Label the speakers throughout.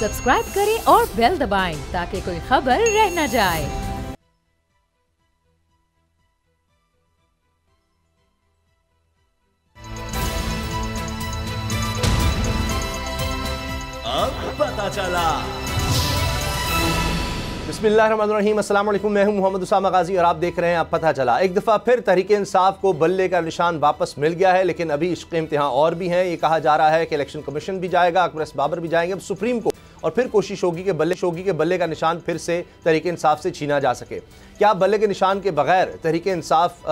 Speaker 1: Subscribe करें और bell दबाएं ताकि कोई खबर रह न जाए।
Speaker 2: अब पता चला।
Speaker 3: बिस्मिल्लाहिर्रहमानिर्रहीम, अस्सलाम वालेकुम। मैं हूं मोहम्मद उसामा गाजी और आप देख रहे हैं अब पता चला। एक दफ़ा फिर तहरीक इंसाफ को बल्ले का निशान वापस मिल गया है, लेकिन अभी इश्क़ इम्तिहान और भी हैं। ये कहा जा रहा है कि इलेक्शन कमीशन भी जाएगा, अकबर एस बाबर भी जाएंगे, अब सुप्रीम को और फिर कोशिश होगी कि बल्ले का निशान फिर से तहरीक इंसाफ से छीना जा सके। क्या बल्ले के निशान के बगैर तहरीक इंसाफ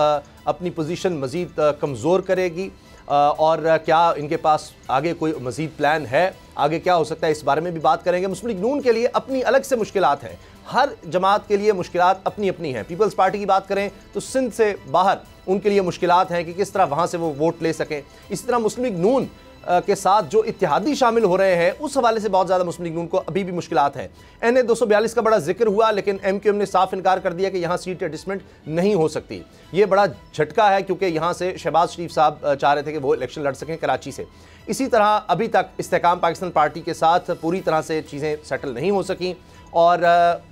Speaker 3: अपनी पोजीशन मज़ीद कमज़ोर करेगी और क्या इनके पास आगे कोई मज़ीद प्लान है, आगे क्या हो सकता है, इस बारे में भी बात करेंगे। मुस्लिम लीग नून के लिए अपनी अलग से मुश्किलात हैं, हर जमात के लिए मुश्किलात अपनी अपनी हैं। पीपल्स पार्टी की बात करें तो सिंध से बाहर उनके लिए मुश्किलात हैं कि किस तरह वहाँ से वो वोट ले सकें। इसी तरह मुस्लिम लीग नून के साथ जो इत्तेहादी शामिल हो रहे हैं उस हवाले से बहुत ज़्यादा मुस्लिम लीग नून को अभी भी मुश्किलात हैं। NA 242 का बड़ा जिक्र हुआ, लेकिन MQM ने साफ इनकार कर दिया कि यहाँ सीट एडजस्टमेंट नहीं हो सकती। ये बड़ा झटका है क्योंकि यहाँ से शहबाज शरीफ साहब चाह रहे थे कि वो इलेक्शन लड़ सकें कराची से। इसी तरह अभी तक इस्तेकाम पाकिस्तान पार्टी के साथ पूरी तरह से चीज़ें सेटल नहीं हो सकी और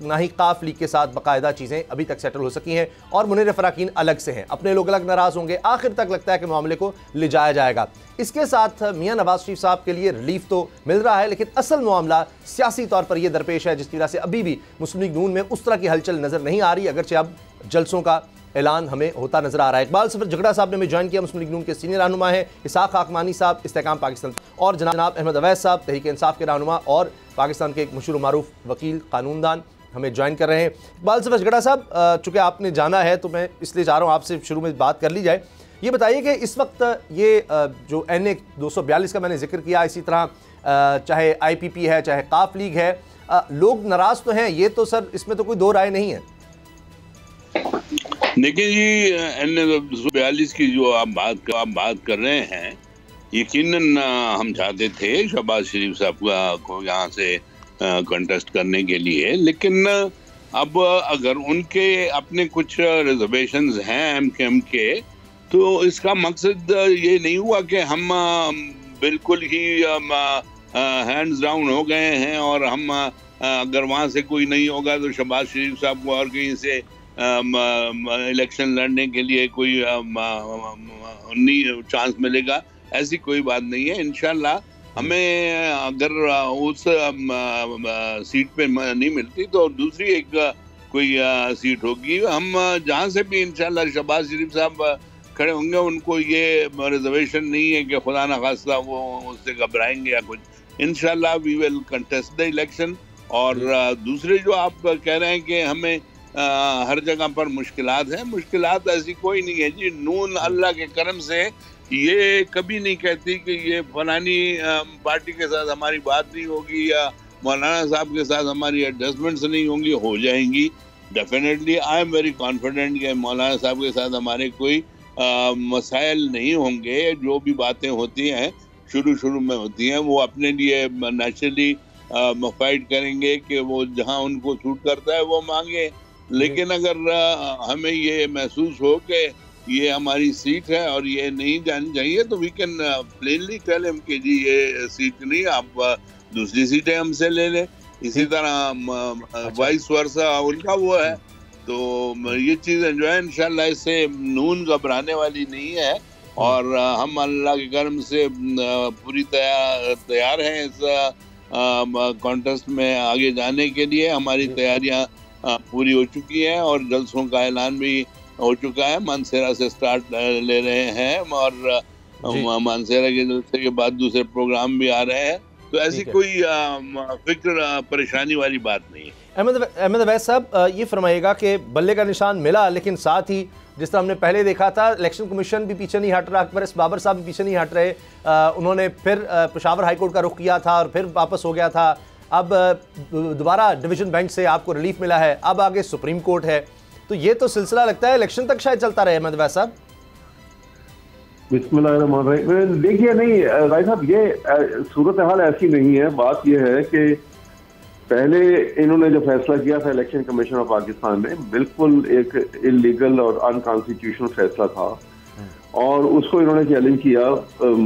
Speaker 3: ना ही काफ लीग के साथ बाकायदा चीज़ें अभी तक सेटल हो सकी हैं और मुनीर फराकीन अलग से हैं। अपने लोग अलग नाराज़ होंगे, आखिर तक लगता है कि मामले को ले जाया जाएगा। इसके साथ मियां नवाज शरीफ साहब के लिए रिलीफ तो मिल रहा है, लेकिन असल मामला सियासी तौर पर यह दरपेश है जिसकी वजह से अभी भी मुस्लिम लीग नून में उस तरह की हलचल नज़र नहीं आ रही, अगरचे अब जलसों का ऐलान हमें होता नजर आ रहा है। इकबाल सफर झगड़ा साहब ने हमें ज्वाइन किया, मुस्लिम लीग नून के सीनियर रहनुमा है। इसाक खाकमानी साहब इस्तेकाम पाकिस्तान और जनाब अहमद अवैस साहब तहरीक इंसाफ के रहनुमा और पाकिस्तान के एक मशहूर मारूफ वकील कानूनदान हमें ज्वाइन कर रहे हैं। इकबाल सफर झगड़ा साहब, चूँकि आपने जाना है तो मैं इसलिए चाह रहा हूँ आपसे शुरू में बात कर ली जाए। ये बताइए कि इस वक्त ये जो NA 242 का मैंने जिक्र किया, इसी तरह चाहे IPP है चाहे काफ लीग है, लोग नाराज़ तो हैं, ये तो सर इसमें तो कोई दो राय नहीं है।
Speaker 4: देखिए जी, NA 242 की जो आप बात कर रहे हैं, यकीनन हम चाहते थे शहबाज शरीफ साहब को यहाँ से कंटेस्ट करने के लिए, लेकिन अब अगर उनके अपने कुछ रिजर्वेशंस हैं MKM के, तो इसका मकसद ये नहीं हुआ कि हम बिल्कुल ही हैंड्स डाउन हो गए हैं और हम अगर वहाँ से कोई नहीं होगा तो शहबाज शरीफ साहब को और कहीं से इलेक्शन लड़ने के लिए कोई चांस मिलेगा। ऐसी कोई बात नहीं है। इंशाल्लाह हमें अगर उस सीट पे नहीं मिलती तो दूसरी एक कोई सीट होगी। हम जहाँ से भी इंशाल्लाह शहबाज शरीफ साहब खड़े होंगे, उनको ये रिजर्वेशन नहीं है कि खुदा न खास्ता वो उससे घबराएंगे या कुछ। इंशाल्लाह we will contest the election. और दूसरे जो आप कह रहे हैं कि हमें हर जगह पर मुश्किलात हैं, मुश्किलात ऐसी कोई नहीं है जी। नून अल्लाह के करम से ये कभी नहीं कहती कि ये फलानी पार्टी के साथ हमारी बात नहीं होगी या मौलाना साहब के साथ हमारी एडजस्टमेंट्स नहीं होंगी, हो जाएंगी definitely. I am very confident कि मौलाना साहब के साथ हमारे कोई मसाइल नहीं होंगे। जो भी बातें होती हैं शुरू में होती हैं, वो अपने लिए नेचुरली फाइट करेंगे कि वो जहां उनको सूट करता है वो मांगे। लेकिन अगर हमें ये महसूस हो कि ये हमारी सीट है और ये नहीं जानी चाहिए, तो we can plainly tell him कि जी ये सीट नहीं, आप दूसरी सीटें हमसे ले लें। इसी तरह वाइस वर्सा उनका वो है। तो ये चीज़ें जो है इंशाल्लाह इससे नून घबराने वाली नहीं है और हम अल्लाह के करम से पूरी तैयार हैं इस कॉन्टेस्ट में आगे जाने के लिए। हमारी तैयारियां पूरी हो चुकी हैं और जलसों का ऐलान भी हो चुका है। मानसेरा से स्टार्ट ले रहे हैं और मानसेरा के जलसे के बाद दूसरे प्रोग्राम भी आ रहे हैं। तो ऐसी कोई फिक्र परेशानी वाली बात नहीं है।
Speaker 3: अहमद अवैस साहब, ये फरमाइएगा कि बल्ले का निशान मिला, लेकिन साथ ही जिस तरह हमने पहले देखा था, इलेक्शन कमीशन भी पीछे नहीं हट रहा, अकबर एस बाबर साहब भी पीछे नहीं हट रहे। उन्होंने फिर पेशावर हाईकोर्ट का रुख किया था और फिर वापस हो गया था। अब दोबारा डिवीजन बेंच से आपको रिलीफ मिला है, अब आगे सुप्रीम कोर्ट है। तो ये तो सिलसिला लगता है इलेक्शन तक शायद चलता रहे। अहमद अवैस साहब,
Speaker 5: बिस्मिल्लाहिर्रहमानिर्रहीम। देखिए, नहीं भाई साहब, ये सूरत हाल ऐसी नहीं है। बात यह है कि पहले इन्होंने जो फैसला किया था इलेक्शन कमीशन ऑफ पाकिस्तान ने, बिल्कुल एक इलीगल और अनकॉन्स्टिट्यूशनल फैसला था और उसको इन्होंने चैलेंज किया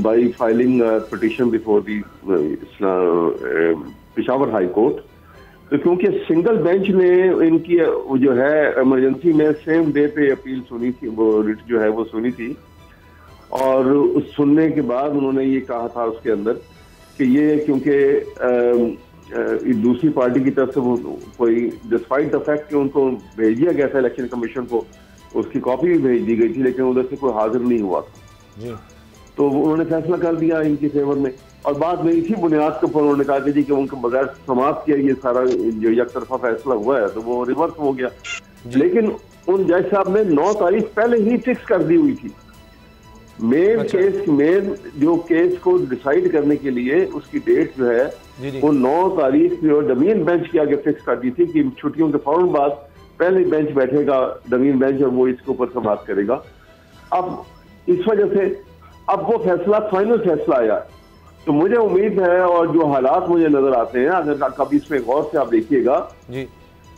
Speaker 5: by filing petition before the Peshawar high court. तो क्योंकि सिंगल बेंच ने इनकी जो है इमरजेंसी में सेम डे पे अपील सुनी थी, वो रिट जो है वो सुनी थी, और उस सुनने के बाद उन्होंने ये कहा था उसके अंदर कि ये क्योंकि दूसरी पार्टी की तरफ से वो कोई डिस्पाइट द फैक्ट कि उनको भेज दिया गया था इलेक्शन कमीशन को, उसकी कॉपी भी भेज दी गई थी, लेकिन उधर से कोई हाजिर नहीं हुआ था जी। तो उन्होंने फैसला कर दिया इनकी फेवर में, और बाद में इसी बुनियाद के ऊपर उन्होंने कहा कि जी कि उनके बगैर समाप्त किया ये सारा जो एक तरफा फैसला हुआ है तो वो रिवर्स हो गया। लेकिन उन जज साहब ने 9 तारीख पहले ही फिक्स कर दी हुई थी। मेन केस मेन जो केस को डिसाइड करने के लिए उसकी डेट जो है वो 9 तारीख जो डमीन बेंच के आगे फिक्स कर दी थी कि छुट्टियों के फौरन बाद पहले बेंच बैठेगा डमीन बेंच और वो इसके ऊपर समाप्त करेगा। अब इस वजह से अब वो फैसला फाइनल फैसला आया, तो मुझे उम्मीद है और जो हालात मुझे नजर आते हैं, अगर कभी इसमें गौर से आप देखिएगा जी,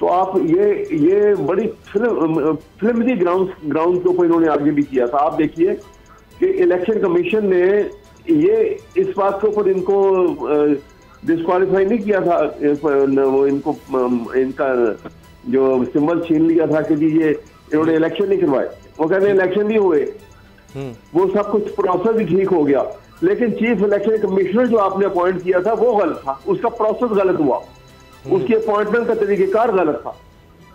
Speaker 5: तो आप ये बड़ी फिल्मी ग्राउंड के ऊपर इन्होंने आगे भी किया था। आप देखिए कि इलेक्शन कमीशन ने ये इस बात के ऊपर इनको डिस्क्वालीफाई नहीं किया था, वो इनको इनका जो सिंबल छीन लिया था कि जी ये इन्होंने इलेक्शन नहीं करवाए, वो कहते हैं इलेक्शन नहीं हुए, वो सब कुछ प्रोसेस भी ठीक हो गया, लेकिन चीफ इलेक्शन कमिश्नर जो आपने अपॉइंट किया था वो गलत था, उसका प्रोसेस गलत हुआ, उसकी अपॉइंटमेंट का तरीकेकार गलत था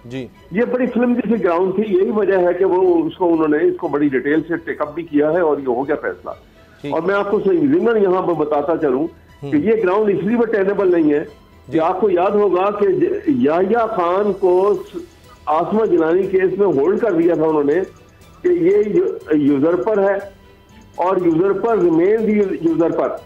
Speaker 5: जी। ये बड़ी फिल्म जैसी ग्राउंड थी, यही वजह है कि वो उसको उन्होंने इसको बड़ी डिटेल से टेकअप भी किया है और ये हो गया फैसला। और मैं आपको जिम्मन यहाँ पर बताता चलूं कि ये ग्राउंड इसलिए भी टेनेबल नहीं है कि आपको याद होगा कि याहिया खान को आसमा जिलानी केस में होल्ड कर दिया था उन्होंने कि ये यूजरपर है और यूजरपर रिमेन दी यूजरपर,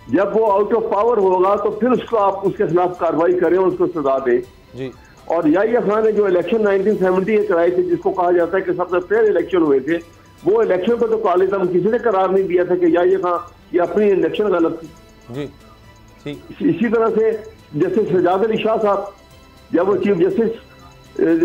Speaker 5: जब वो आउट ऑफ पावर होगा तो फिर उसको आप उसके खिलाफ कार्रवाई करें और उसको सजा दें जी। और याहिया खान ने जो इलेक्शन 1970 कराए थे, जिसको कहा जाता है कि सबसे फेयर इलेक्शन हुए थे, वो इलेक्शन को तो कालिद किसी ने करार नहीं दिया था कि याहिया खान ये अपनी इलेक्शन गलत थी जी। इसी तरह से जैसे शहजाद अली शाह साहब, जब वो चीफ जस्टिस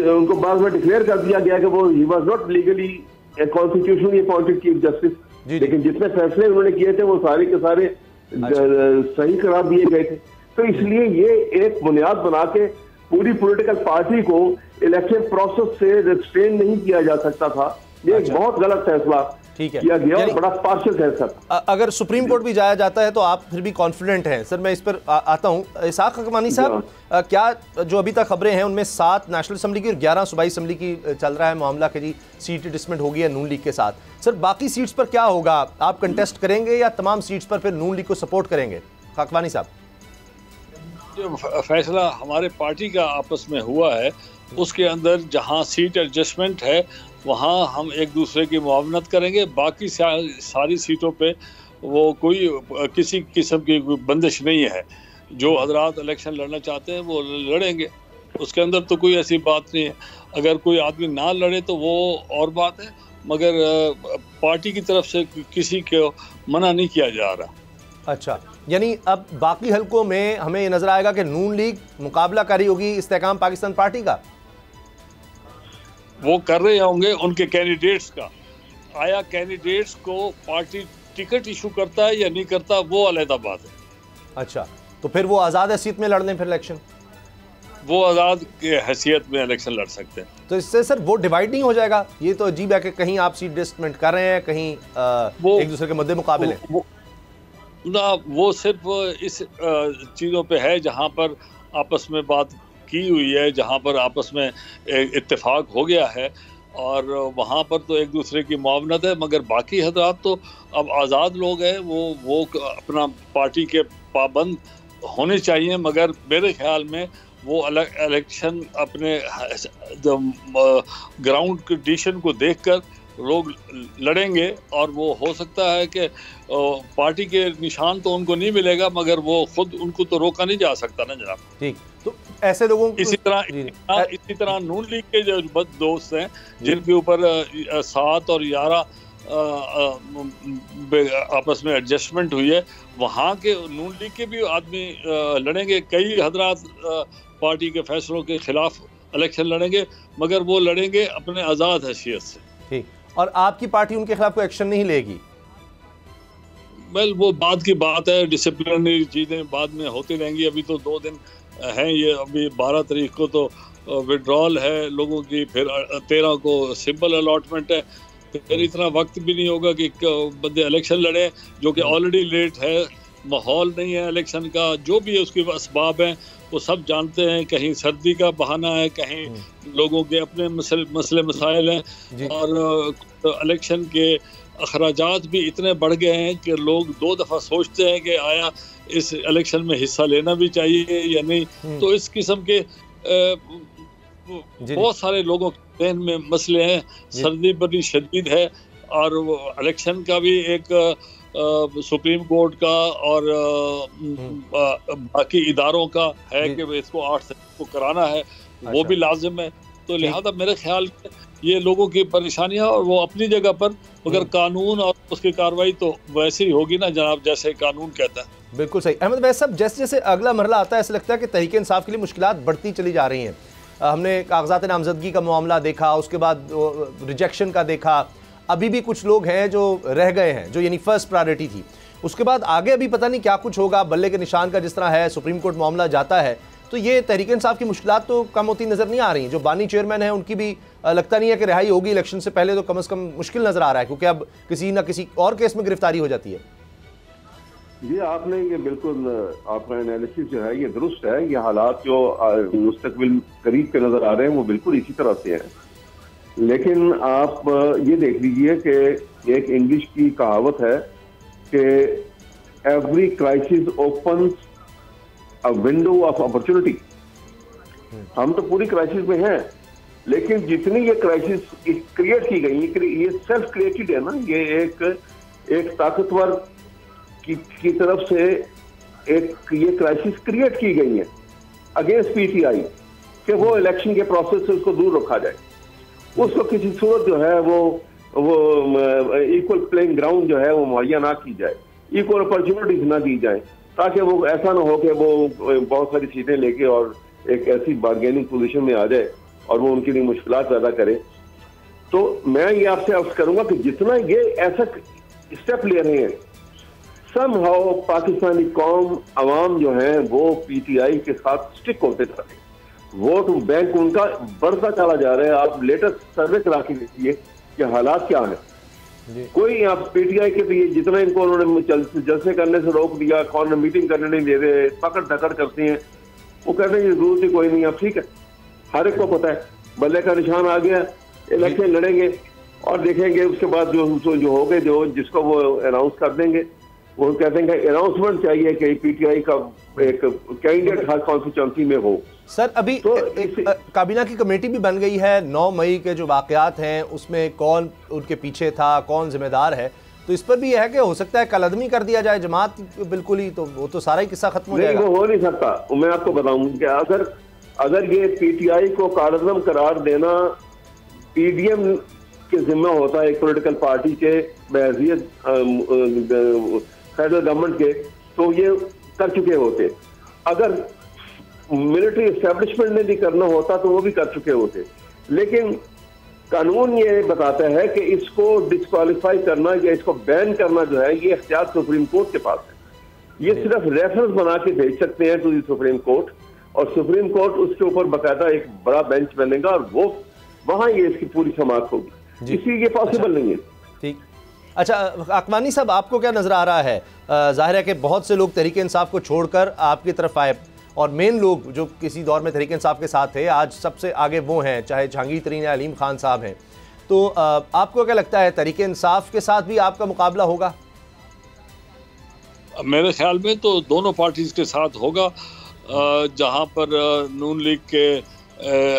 Speaker 5: उनको बाद में डिक्लेयर कर दिया गया कि वो he was not legally constitutionally appointed chief justice, लेकिन जितने फैसले उन्होंने किए थे वो सारे के सारे सही करार दिए गए थे। तो इसलिए ये एक बुनियाद बना के पूरी पॉलिटिकल पार्टी को इलेक्शन प्रोसेस से रिस्ट्रेन नहीं किया जा सकता था। ये एक बहुत गलत फैसला किया गया और बड़ा पार्शियल फैसला।
Speaker 3: अगर सुप्रीम कोर्ट भी जाया जाता है तो आप फिर भी कॉन्फिडेंट हैं? सर मैं इस पर आता हूं। इसाक हकमानी साहब, क्या जो अभी तक खबरें हैं उनमें 7 नेशनल असम्बली की और 11 सूबाई असम्बली की चल रहा है मामला कि जी सीट डिसमिट हो गई है नून लीग के साथ। सर बाकी सीट्स पर क्या होगा? आप कंटेस्ट करेंगे या तमाम सीट्स पर फिर नून लीग को सपोर्ट करेंगे? हकमानी साहब,
Speaker 6: जो फैसला हमारे पार्टी का आपस में हुआ है उसके अंदर जहां सीट एडजस्टमेंट है वहां हम एक दूसरे की मुआवनत करेंगे। बाकी सारी सीटों पे वो कोई किसी किस्म की बंदिश नहीं है। जो हजरात इलेक्शन लड़ना चाहते हैं वो लड़ेंगे, उसके अंदर तो कोई ऐसी बात नहीं है। अगर कोई आदमी ना लड़े तो वो और बात है, मगर पार्टी की तरफ से किसी को मना नहीं किया जा रहा।
Speaker 3: अच्छा, यानी अब बाकी हलकों में हमें ये नजर आएगा कि नून लीग मुकाबला करी होगी इस्तेकाम पाकिस्तान पार्टी का?
Speaker 6: वो कर रहे होंगे उनके कैंडिडेट्स का। आया कैंडिडेट्स को पार्टी टिकट इशू करता है या नहीं करता वो अलग बात है। अच्छा, तो फिर वो आज़ाद हैसियत में लड़ लें फिर इलेक्शन? वो आज़ाद के हैसियत में इलेक्शन लड़ सकते हैं।
Speaker 3: तो इससे सर वो डिवाइड नहीं हो जाएगा? ये तो अजीब है कि कहीं आप सीट डिसमिट कर रहे हैं, कहीं एक दूसरे के मुद्दे मुकाबले हैं।
Speaker 6: ना, वो सिर्फ इस चीज़ों पे है जहाँ पर आपस में बात की हुई है, जहाँ पर आपस में इत्तेफाक हो गया है और वहाँ पर तो एक दूसरे की मुआवनत है। मगर बाकी हजरात तो अब आज़ाद लोग हैं, वो अपना पार्टी के पाबंद होने चाहिए। मगर मेरे ख्याल में वो अलग इलेक्शन अपने ग्राउंड कंडीशन को देखकर लोग लड़ेंगे और वो हो सकता है कि पार्टी के निशान तो उनको नहीं मिलेगा मगर वो खुद उनको तो रोका नहीं जा सकता ना जनाब।
Speaker 3: ठीक, तो ऐसे लोगों
Speaker 6: इसी तरह नून लीग के जो दोस्त हैं जिनके ऊपर 7 और 11 आपस में एडजस्टमेंट हुई है, वहाँ के नून लीग के भी आदमी लड़ेंगे। कई हजरात पार्टी के फैसलों के खिलाफ इलेक्शन लड़ेंगे, मगर वो लड़ेंगे अपने आज़ाद हैसियत से।
Speaker 3: ठीक, और आपकी पार्टी उनके खिलाफ कोई एक्शन नहीं लेगी?
Speaker 6: वेल वो बाद की बात है, डिसिप्लिनरी चीज़ें बाद में होती रहेंगी। अभी तो 2 दिन हैं ये, अभी 12 तारीख को तो विड्रॉल है लोगों की, फिर 13 को सिंपल अलॉटमेंट है, फिर इतना वक्त भी नहीं होगा कि बंदे इलेक्शन लड़े, जो कि ऑलरेडी लेट है, माहौल नहीं है इलेक्शन का, जो भी है उसके असबाब हैं वो सब जानते हैं। कहीं सर्दी का बहाना है, कहीं लोगों के अपने मसले मसाइल हैं, और इलेक्शन के अखराजात भी इतने बढ़ गए हैं कि लोग 2 दफ़ा सोचते हैं कि आया इस इलेक्शन में हिस्सा लेना भी चाहिए या नहीं। तो इस किस्म के बहुत सारे लोगों के जहन में मसले हैं। सर्दी बड़ी शदीद है, और इलेक्शन का भी एक सुप्रीम कोर्ट का और बाकी इदारों का है कि इसको 8 सितंबर को कराना है, वो भी लाजिम है। तो लिहाजा मेरे ख्याल में ये लोगों की परेशानियां, और वो अपनी जगह पर, मगर कानून और उसकी कार्रवाई तो वैसे ही होगी ना जनाब, जैसे कानून कहता है।
Speaker 3: बिल्कुल सही अहमद भाई साहब, जैसे जैसे अगला मरला आता है ऐसा लगता है कि तहरीक इंसाफ के लिए मुश्किलात बढ़ती चली जा रही हैं। हमने कागजात नामजदगी का मामला देखा, उसके बाद रिजेक्शन का देखा, अभी भी कुछ लोग हैं जो रह गए हैं, जो यानी फर्स्ट प्रायोरिटी थी। उसके बाद आगे अभी पता नहीं क्या कुछ होगा, बल्ले के निशान का जिस तरह है, सुप्रीम कोर्ट मामला जाता है, तो ये तहरीक इंसाफ की मुश्किलात तो कम होती नजर नहीं आ रही। जो बानी चेयरमैन है उनकी भी लगता नहीं है कि रिहाई होगी इलेक्शन से पहले, तो कम से कम मुश्किल नजर आ रहा है, क्योंकि अब किसी ना किसी और केस में गिरफ्तारी हो जाती है।
Speaker 5: ये आपने ये बिल्कुल आपका एनालिसिस जो है ये दुरुस्त है। ये हालात जो मुस्तकबिल करीब के नजर आ रहे हैं वो बिल्कुल इसी तरह से हैं। लेकिन आप ये देख लीजिए कि एक इंग्लिश की कहावत है कि every crisis opens a window of opportunity. हम तो पूरी क्राइसिस में हैं, लेकिन जितनी ये क्राइसिस क्रिएट की गई, ये सेल्फ क्रिएटेड है ना, ये एक ताकतवर की तरफ से ये क्राइसिस क्रिएट की गई है अगेंस्ट पीटीआई कि वो इलेक्शन के प्रोसेस से उसको दूर रखा जाए, उसको किसी सूरत जो है वो इक्वल प्लेइंग ग्राउंड जो है वो मुहैया ना की जाए, इक्वल अपॉर्चुनिटीज ना दी जाए, ताकि वो ऐसा ना हो कि वो बहुत सारी सीटें लेके और एक ऐसी बार्गेनिंग पोजीशन में आ जाए और वो उनके लिए मुश्किलात पैदा करे। तो मैं ये आपसे अर्ज करूंगा कि जितना ये ऐसा स्टेप ले रहे हैं, समहाउ पाकिस्तानी कौम अवाम जो है वो पीटीआई के साथ स्टिक होते जा रहे हैं, वोट बैंक उनका बढ़ता चला जा रहा है। आप लेटेस्ट सर्वे करा के देखिए कि हालात क्या है। कोई आप पीटीआई के लिए जितना इनको उन्होंने जलसे करने से रोक दिया, कॉर्नर मीटिंग करने नहीं दे रहे, पकड़ धकड़ करते हैं, वो कहते हैं जरूरत ही कोई नहीं। अब ठीक है, हर एक को पता है बल्ले का निशान आ गया, इलेक्शन लड़ेंगे और देखेंगे उसके बाद जो हो गए, जो जिसको वो अनाउंस कर देंगे, वो कहते हैं कि अनाउंसमेंट चाहिए कि पीटीआई का एक कैंडिडेट हर कॉन्स्टिट्यूंसी में हो।
Speaker 3: सर अभी तो काबीना की कमेटी भी बन गई है, 9 मई के जो वाकयात हैं उसमें कौन उनके पीछे था, कौन जिम्मेदार है, तो इस पर भी यह है कि हो सकता है कलअदमी कर दिया जाए जमात बिल्कुल ही, तो वो तो सारा ही किस्सा खत्म हो जाएगा।
Speaker 5: नहीं, वो हो नहीं सकता। मैं आपको बताऊं कि अगर ये पीटीआई को कलअदम करार देना पीडीएम के जिम्मा होता है, एक पॉलिटिकल पार्टी के बहैसियत फेडरल गवर्नमेंट के, तो ये कर चुके होते। अगर मिलिट्री एस्टेब्लिशमेंट ने भी करना होता तो वो भी कर चुके होते। लेकिन कानून ये बताता है कि इसको डिस्क्वालीफाई करना या इसको बैन करना जो है, ये इख्तियार सुप्रीम कोर्ट के पास है। ये सिर्फ रेफरेंस बना के भेज सकते हैं टू द सुप्रीम कोर्ट, और सुप्रीम कोर्ट उसके ऊपर बाकायदा एक बड़ा बेंच बनेगा और वो वहां ये इसकी पूरी समाप्त होगी। इसलिए ये पॉसिबल नहीं है।
Speaker 3: ठीक, अच्छा अकवानी साहब, आपको क्या नजर आ रहा है? जाहिर है कि बहुत से लोग तहरीक इंसाफ को छोड़कर आपकी तरफ आए, और मेन लोग जो किसी दौर में तहरीक इंसाफ के साथ थे आज सबसे आगे वो हैं, चाहे जहांगीर तरीन या अलीम खान साहब हैं। तो आपको क्या लगता है तहरीक इंसाफ के साथ भी आपका मुकाबला होगा?
Speaker 6: मेरे ख्याल में तो दोनों पार्टीज के साथ होगा। जहां पर नून लीग के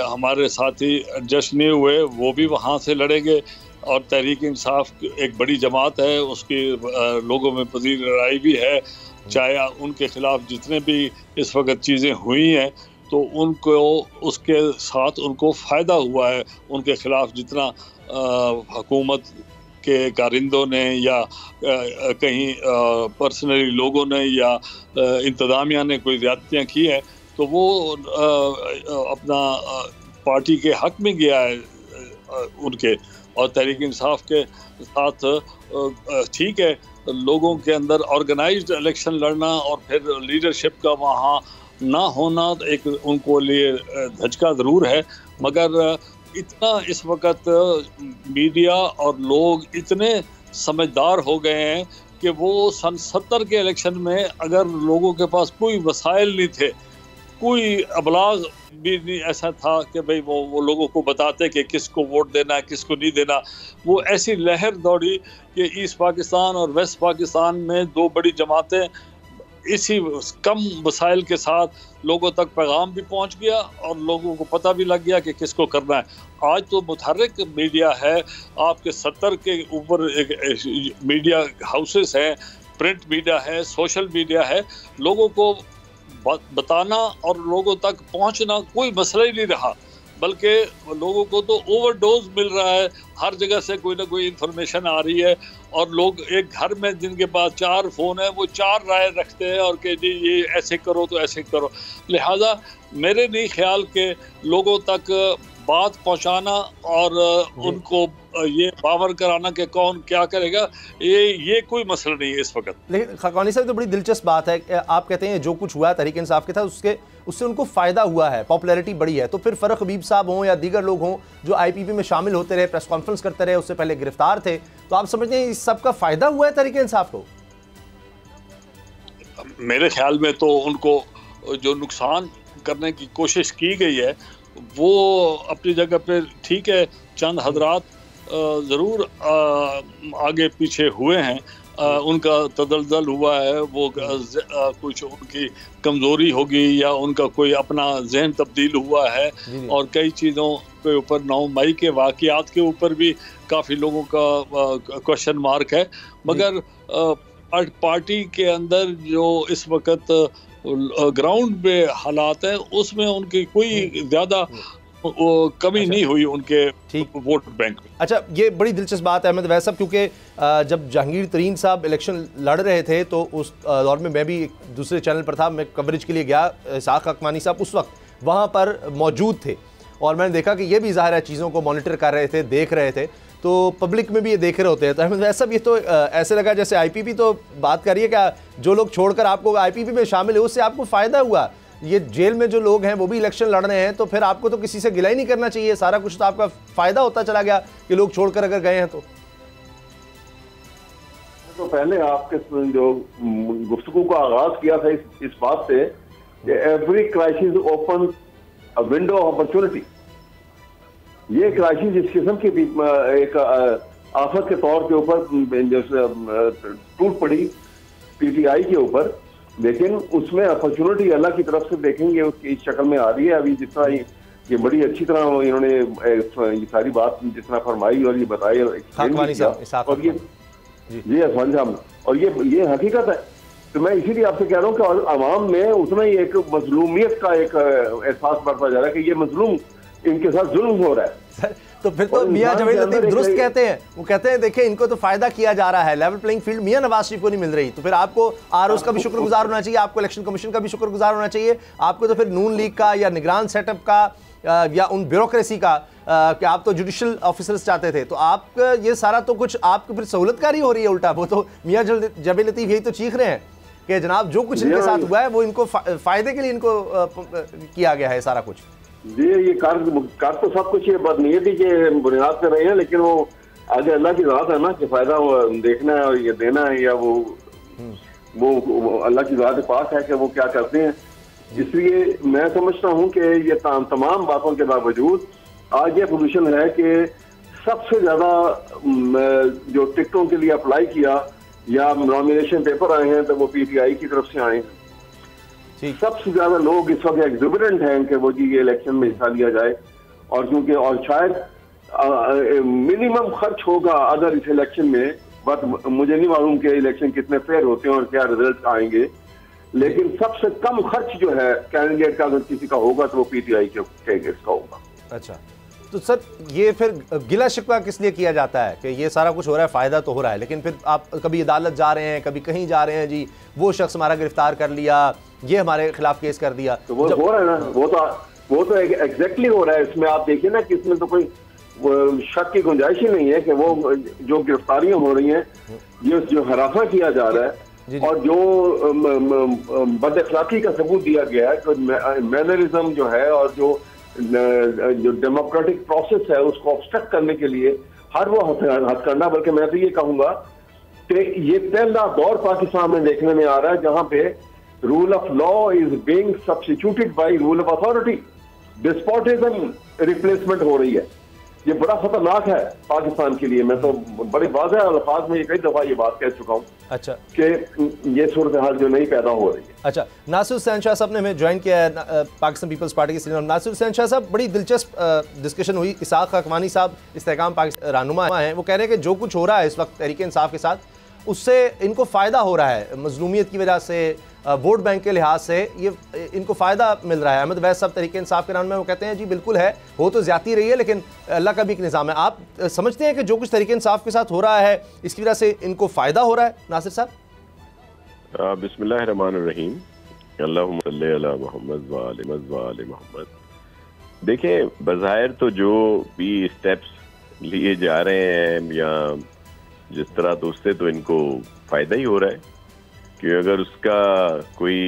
Speaker 6: हमारे साथी एडजस्ट नहीं हुए वो भी वहां से लड़ेंगे, और तहरीक इंसाफ एक बड़ी जमात है, उसकी लोगों में पजीर लड़ाई भी है। चाहे उनके खिलाफ जितने भी इस वक्त चीज़ें हुई हैं तो उनको उसके साथ उनको फ़ायदा हुआ है। उनके खिलाफ जितना हुकूमत के कारिंदों ने या कहीं पर्सनली लोगों ने या इंतज़ामिया ने कोई ज़्यादतियाँ की हैं, तो वो अपना पार्टी के हक़ में गया है उनके, और तहरीक इंसाफ के साथ ठीक है लोगों के अंदर ऑर्गेनाइज्ड इलेक्शन लड़ना और फिर लीडरशिप का वहाँ ना होना एक उनको लिए धचका ज़रूर है, मगर इतना इस वक्त मीडिया और लोग इतने समझदार हो गए हैं कि वो सन 70 के इलेक्शन में अगर लोगों के पास कोई वसाइल नहीं थे, कोई अबलाग भी नहीं ऐसा था कि भाई वो लोगों को बताते कि किसको वोट देना है किसको नहीं देना, वो ऐसी लहर दौड़ी कि ईस्ट पाकिस्तान और वेस्ट पाकिस्तान में दो बड़ी जमातें इसी कम वसाइल के साथ लोगों तक पैगाम भी पहुंच गया और लोगों को पता भी लग गया कि किसको करना है। आज तो मुतहर्रिक मीडिया है, आपके 70 के ऊपर मीडिया हाउसेस हैं, प्रिंट मीडिया है, सोशल मीडिया है, लोगों को बताना और लोगों तक पहुंचना कोई मसला ही नहीं रहा, बल्कि लोगों को तो ओवरडोज मिल रहा है, हर जगह से कोई ना कोई इन्फॉर्मेशन आ रही है और लोग एक घर में जिनके पास 4 फ़ोन है वो 4 राय रखते हैं और कि जी ये ऐसे करो तो ऐसे करो। लिहाजा मेरे नहीं ख्याल के लोगों तक बात पहुंचाना और उनको ये बावर कराना कि कौन क्या करेगा, ये कोई मसला नहीं है इस वक्त।
Speaker 3: लेकिन खाकानी साहब तो बड़ी दिलचस्प बात है, आप कहते हैं जो कुछ हुआ तहरीक इंसाफ के था उससे उनको फ़ायदा हुआ है, पॉपुलैरिटी बढ़ी है, तो फिर फ़रख हबीब साहब हों या दीगर लोग हों जो IPP में शामिल होते रहे, प्रेस कॉन्फ्रेंस करते रहे, उससे पहले गिरफ्तार थे, तो आप समझते हैं इस सब का फ़ायदा हुआ है तहरीक इंसाफ को?
Speaker 6: मेरे ख्याल में तो उनको जो नुकसान करने की कोशिश की गई है वो अपनी जगह पे ठीक है, चंद हजरात ज़रूर आगे पीछे हुए हैं, उनका तदलदल हुआ है, वो कुछ उनकी कमज़ोरी होगी या उनका कोई अपना जहन तब्दील हुआ है और कई चीज़ों के ऊपर 9 मई के वाक़यात के ऊपर भी काफ़ी लोगों का क्वेश्चन मार्क है, मगर पार्टी के अंदर जो इस वक्त ग्राउंड पे हालात है उसमें उनकी कोई ज़्यादा कमी नहीं हुई उनके वोट बैंक में।
Speaker 3: अच्छा, ये बड़ी दिलचस्प बात है अहमद वैस साहब, क्योंकि जब जहांगीर तरीन साहब इलेक्शन लड़ रहे थे तो उस दौर में मैं भी एक दूसरे चैनल पर था, मैं कवरेज के लिए गया, इसाक अकमानी साहब उस वक्त वहाँ पर मौजूद थे और मैंने देखा कि ये भी ज़ाहिर है चीज़ों को मॉनिटर कर रहे थे, देख रहे थे, तो पब्लिक में भी ये देख रहे होते हैं। तो अहमद वैस साहब ये तो ऐसे लगा जैसे IPP तो बात करिए क्या, जो लोग छोड़कर आपको IPP में शामिल है उससे आपको फ़ायदा हुआ, ये जेल में जो लोग हैं वो भी इलेक्शन लड़ रहे हैं, तो फिर आपको तो किसी से गिला ही नहीं करना चाहिए, सारा कुछ तो आपका फ़ायदा होता चला गया कि लोग छोड़कर अगर गए हैं तो
Speaker 5: पहले आपके जो गुफ्तगू का आगाज किया था इस बात से कि every crisis open a window of opportunity, ये क्राइसिस इस किस्म की एक आफत के तौर के ऊपर टूट पड़ी PTI के ऊपर, लेकिन उसमें अपॉर्चुनिटी अल्लाह की तरफ से देखेंगे उसकी इस शक्ल में आ रही है। अभी जिस तरह ये बड़ी अच्छी तरह इन्होंने ये सारी बात जिस तरह फरमाई और ये बताई और ये हकीकत है, तो मैं इसीलिए आपसे कह रहा हूँ कि आवाम में उतना ही एक मजलूमियत का एक एहसास बढ़ता जा रहा है कि ये मजलूम इनके साथ जुल्म हो रहा है।
Speaker 3: तो फिर तो मियां जवेद लतीफ दुरुस्त कहते हैं, वो कहते हैं देखें इनको तो फायदा किया जा रहा है, लेवल प्लेइंग फील्ड मियां नवाज शरीफ को नहीं मिल रही, तो फिर आपको ROs का भी शुक्रगुजार होना चाहिए, आपको इलेक्शन कमीशन का भी शुक्रगुजार होना चाहिए, आपको तो फिर नून लीग का या निगरान सेटअप का या उन ब्यूरोक्रेसी का कि आप तो जुडिशल ऑफिसर्स चाहते थे, तो आप ये सारा तो कुछ आपको फिर सहूलतकारी हो रही है उल्टा। वो तो मियां जवेद लतीफ यही तो चीख रहे हैं कि जनाब जो कुछ इनके साथ हुआ है वो इनको फायदे के लिए इनको किया गया है सारा कुछ।
Speaker 5: जी, ये कार तो सब कुछ ये बदनीयती के बुनियाद कर रहे हैं, लेकिन वो आगे अल्लाह की ज़ात है ना कि फायदा देखना है और ये देना है, या वो अल्लाह की ज़ात पास है कि वो क्या करते हैं। इसलिए मैं समझता हूँ कि ये तमाम बातों के बावजूद आज ये पोजीशन है कि सबसे ज़्यादा जो टिकटों के लिए अप्लाई किया या नॉमिनेशन पेपर आए हैं तो वो PTI की तरफ से आए हैं। सबसे ज्यादा लोग इस वक्त एग्जिबिटेंट हैं कि वो जी ये इलेक्शन में हिस्सा लिया जाए, और क्योंकि और शायद मिनिमम खर्च होगा अगर इस इलेक्शन में, बट मुझे नहीं मालूम कि इलेक्शन कितने फेयर होते हैं और क्या रिजल्ट आएंगे, लेकिन सबसे कम खर्च जो है कैंडिडेट का अगर किसी का होगा तो वो PTI के इसका होगा।
Speaker 3: अच्छा, तो सर ये फिर गिला शिकवा किस लिए किया जाता है कि ये सारा कुछ हो रहा है, फ़ायदा तो हो रहा है, लेकिन फिर आप कभी अदालत जा रहे हैं, कभी कहीं जा रहे हैं, जी वो शख्स हमारा गिरफ्तार कर लिया, ये हमारे खिलाफ केस कर दिया,
Speaker 5: तो वो हो रहा है ना, वो तो एग्जैक्टली हो रहा है। इसमें आप देखिए ना कि इसमें तो कोई शक की गुंजाइश ही नहीं है कि वो जो गिरफ्तारियां हो रही हैं, ये जो हरासा किया जा रहा है और जो बद अखलाकी का सबूत दिया गया है, तो मैनरिज्म जो है और जो डेमोक्रेटिक प्रोसेस है उसको ऑब्स्ट्रक्ट करने के लिए हर वो हथकंडा, बल्कि मैं तो ये कहूंगा कि ये पहला दौर पाकिस्तान में देखने में आ रहा है जहां पे rule of law is being substituted by rule of authority, despotism replacement हो रही है। ये बड़ा खतरनाक है पाकिस्तान के लिए। मैं तो बड़े वाज़ेह अल्फाज में कई दफा ये बात कह चुका हूँ। अच्छा, कि ये सूरत हाल जो नहीं पैदा हो रही है। अच्छा, नासिर हुसैन शाह साहब ने हमें ज्वाइन किया है पाकिस्तान पीपल्स पार्टी के सीनियर। नासिर हुसैन शाह साहब, बड़ी दिलचस्प डिस्कशन हुई। इसाक अकवानी साहब इस्तेहकाम पाकिस्तान रहनुमा हैं, वो कह रहे हैं कि जो कुछ हो रहा है इस वक्त तहरीक इंसाफ के साथ, उससे इनको फ़ायदा हो रहा है, मजलूमियत की वजह से, वोट बैंक के लिहाज से ये इनको फ़ायदा मिल रहा है। अहमद वैस साहब तहरीक इंसाफ के नाम में वो कहते हैं जी बिल्कुल है, हो तो ज़्यादती रही है लेकिन अल्लाह का भी एक निज़ाम है। आप समझते हैं कि जो कुछ तहरीक इंसाफ के साथ हो रहा है इसकी वजह से इनको फ़ायदा हो रहा है? नासिर साहब।
Speaker 7: बिस्मिल्लाहिर्रहमानिर्रहीम, अल्लाहुम्मा सल्ली अला मुहम्मद व आले मोहम्मद। देखें, बज़ाहिर तो जो भी स्टेप्स लिए जा रहे हैं या जिस तरह, तो उससे तो इनको फ़ायदा ही हो रहा है, कि अगर उसका कोई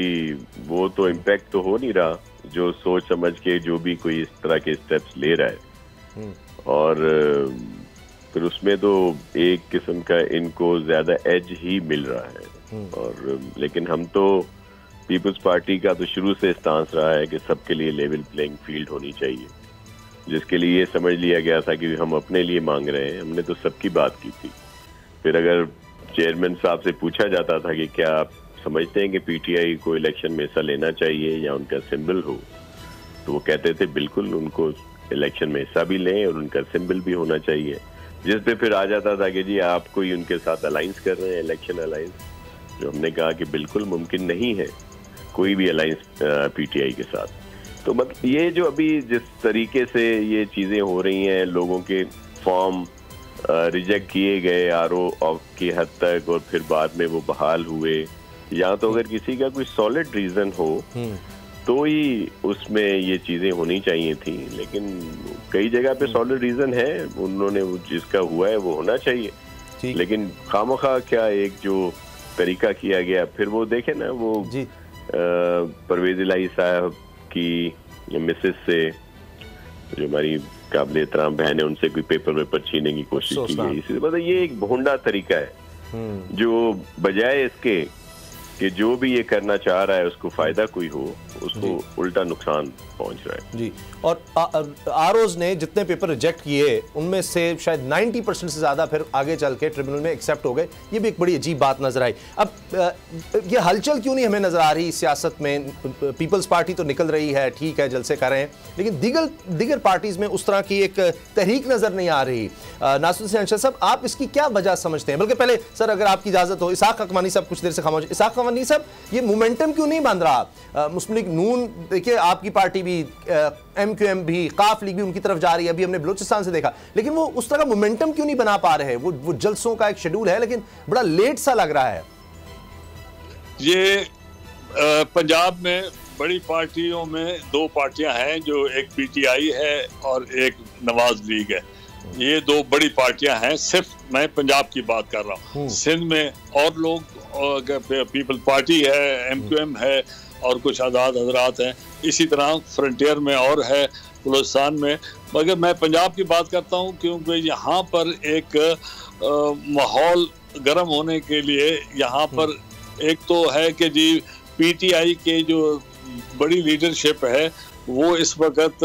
Speaker 7: वो तो इम्पैक्ट तो हो नहीं रहा जो सोच समझ के जो भी कोई इस तरह के स्टेप्स ले रहा है, और फिर उसमें तो एक किस्म का इनको ज़्यादा एज ही मिल रहा है। और लेकिन हम तो पीपल्स पार्टी का तो शुरू से स्टांस रहा है कि सबके लिए लेवल प्लेइंग फील्ड होनी चाहिए, जिसके लिए ये समझ लिया गया था कि हम अपने लिए मांग रहे हैं, हमने तो सबकी बात की थी। फिर अगर चेयरमैन साहब से पूछा जाता था कि क्या आप समझते हैं कि पीटीआई को इलेक्शन में हिस्सा लेना चाहिए या उनका सिंबल हो, तो वो कहते थे बिल्कुल उनको इलेक्शन में हिस्सा भी लें और उनका सिंबल भी होना चाहिए। जिस पे फिर आ जाता था कि जी आप कोई उनके साथ अलायंस कर रहे हैं, इलेक्शन अलायंस, जो हमने कहा कि बिल्कुल मुमकिन नहीं है कोई भी अलायंस पीटीआई के साथ। तो मतलब ये जो अभी जिस तरीके से ये चीज़ें हो रही हैं, लोगों के फॉर्म रिजेक्ट किए गए आरओ की हद तक और फिर बाद में वो बहाल हुए, या तो अगर किसी का कोई सॉलिड रीज़न हो तो ही उसमें ये चीज़ें होनी चाहिए थी, लेकिन कई जगह पे सॉलिड रीज़न है, उन्होंने जिसका हुआ है वो होना चाहिए। लेकिन खामखा क्या एक जो तरीका किया गया, फिर वो देखे ना वो परवेज़ इलाही साहब की मिसेस से, जो हमारी काबिल एहतराम बहन है, उनसे कोई पेपर वेपर छीनने की कोशिश की गई। इसलिए मतलब ये एक भोंडा तरीका है जो बजाय इसके कि जो भी ये करना चाह रहा है उसको फायदा कोई हो, उसको उल्टा नुकसान पहुंच रहा है जी। और आरओज ने जितने पेपर रिजेक्ट किए उनमें से शायद 90% से ज़्यादा फिर आगे चल के ट्रिब्यूनल में एक्सेप्ट हो गए। ये भी एक बड़ी अजीब बात नजर आई। अब ये हलचल क्यों नहीं हमें नजर आ रही सियासत में? पीपल्स पार्टी तो निकल रही है, ठीक है, जलसे कर रहे हैं, लेकिन दीगर पार्टीज में उस तरह की एक तहरीक नजर नहीं आ रही। नासिर हुसैन शाह साहब, आप इसकी क्या वजह समझते हैं? बल्कि पहले सर अगर आपकी इजाजत हो, इसाक अकवानी साहब कुछ देर से खामोश। इसाक अकवानी साहब, ये मोमेंटम क्यों नहीं बन रहा? मुस्लिम लीग नून, देखिए आपकी पार्टी भी, MQM भी, काफ लीग भी उनकी तरफ जा रही है, अभी हमने बलूचिस्तान से देखा, लेकिन वो उस तरह का मोमेंटम क्यों नहीं बना पा रहे? वो जलसों का एक शेड्यूल है लेकिन बड़ा लेट सा लग रहा है।
Speaker 6: ये पंजाब में बड़ी पार्टियों में दो पार्टियां हैं, जो एक PTI है और एक नवाज लीग है। ये दो बड़ी पार्टियां हैं। सिर्फ मैं पंजाब की बात कर रहा हूँ। सिंध में और लोग, पीपल पार्टी है, MQM है और कुछ आज़ाद हजरात हैं। इसी तरह फ्रंटियर में और है, बलूचिस्तान में। मगर मैं पंजाब की बात करता हूँ क्योंकि यहाँ पर एक माहौल गर्म होने के लिए यहाँ पर एक तो है कि जी PTI के जो बड़ी लीडरशिप है वो इस वक्त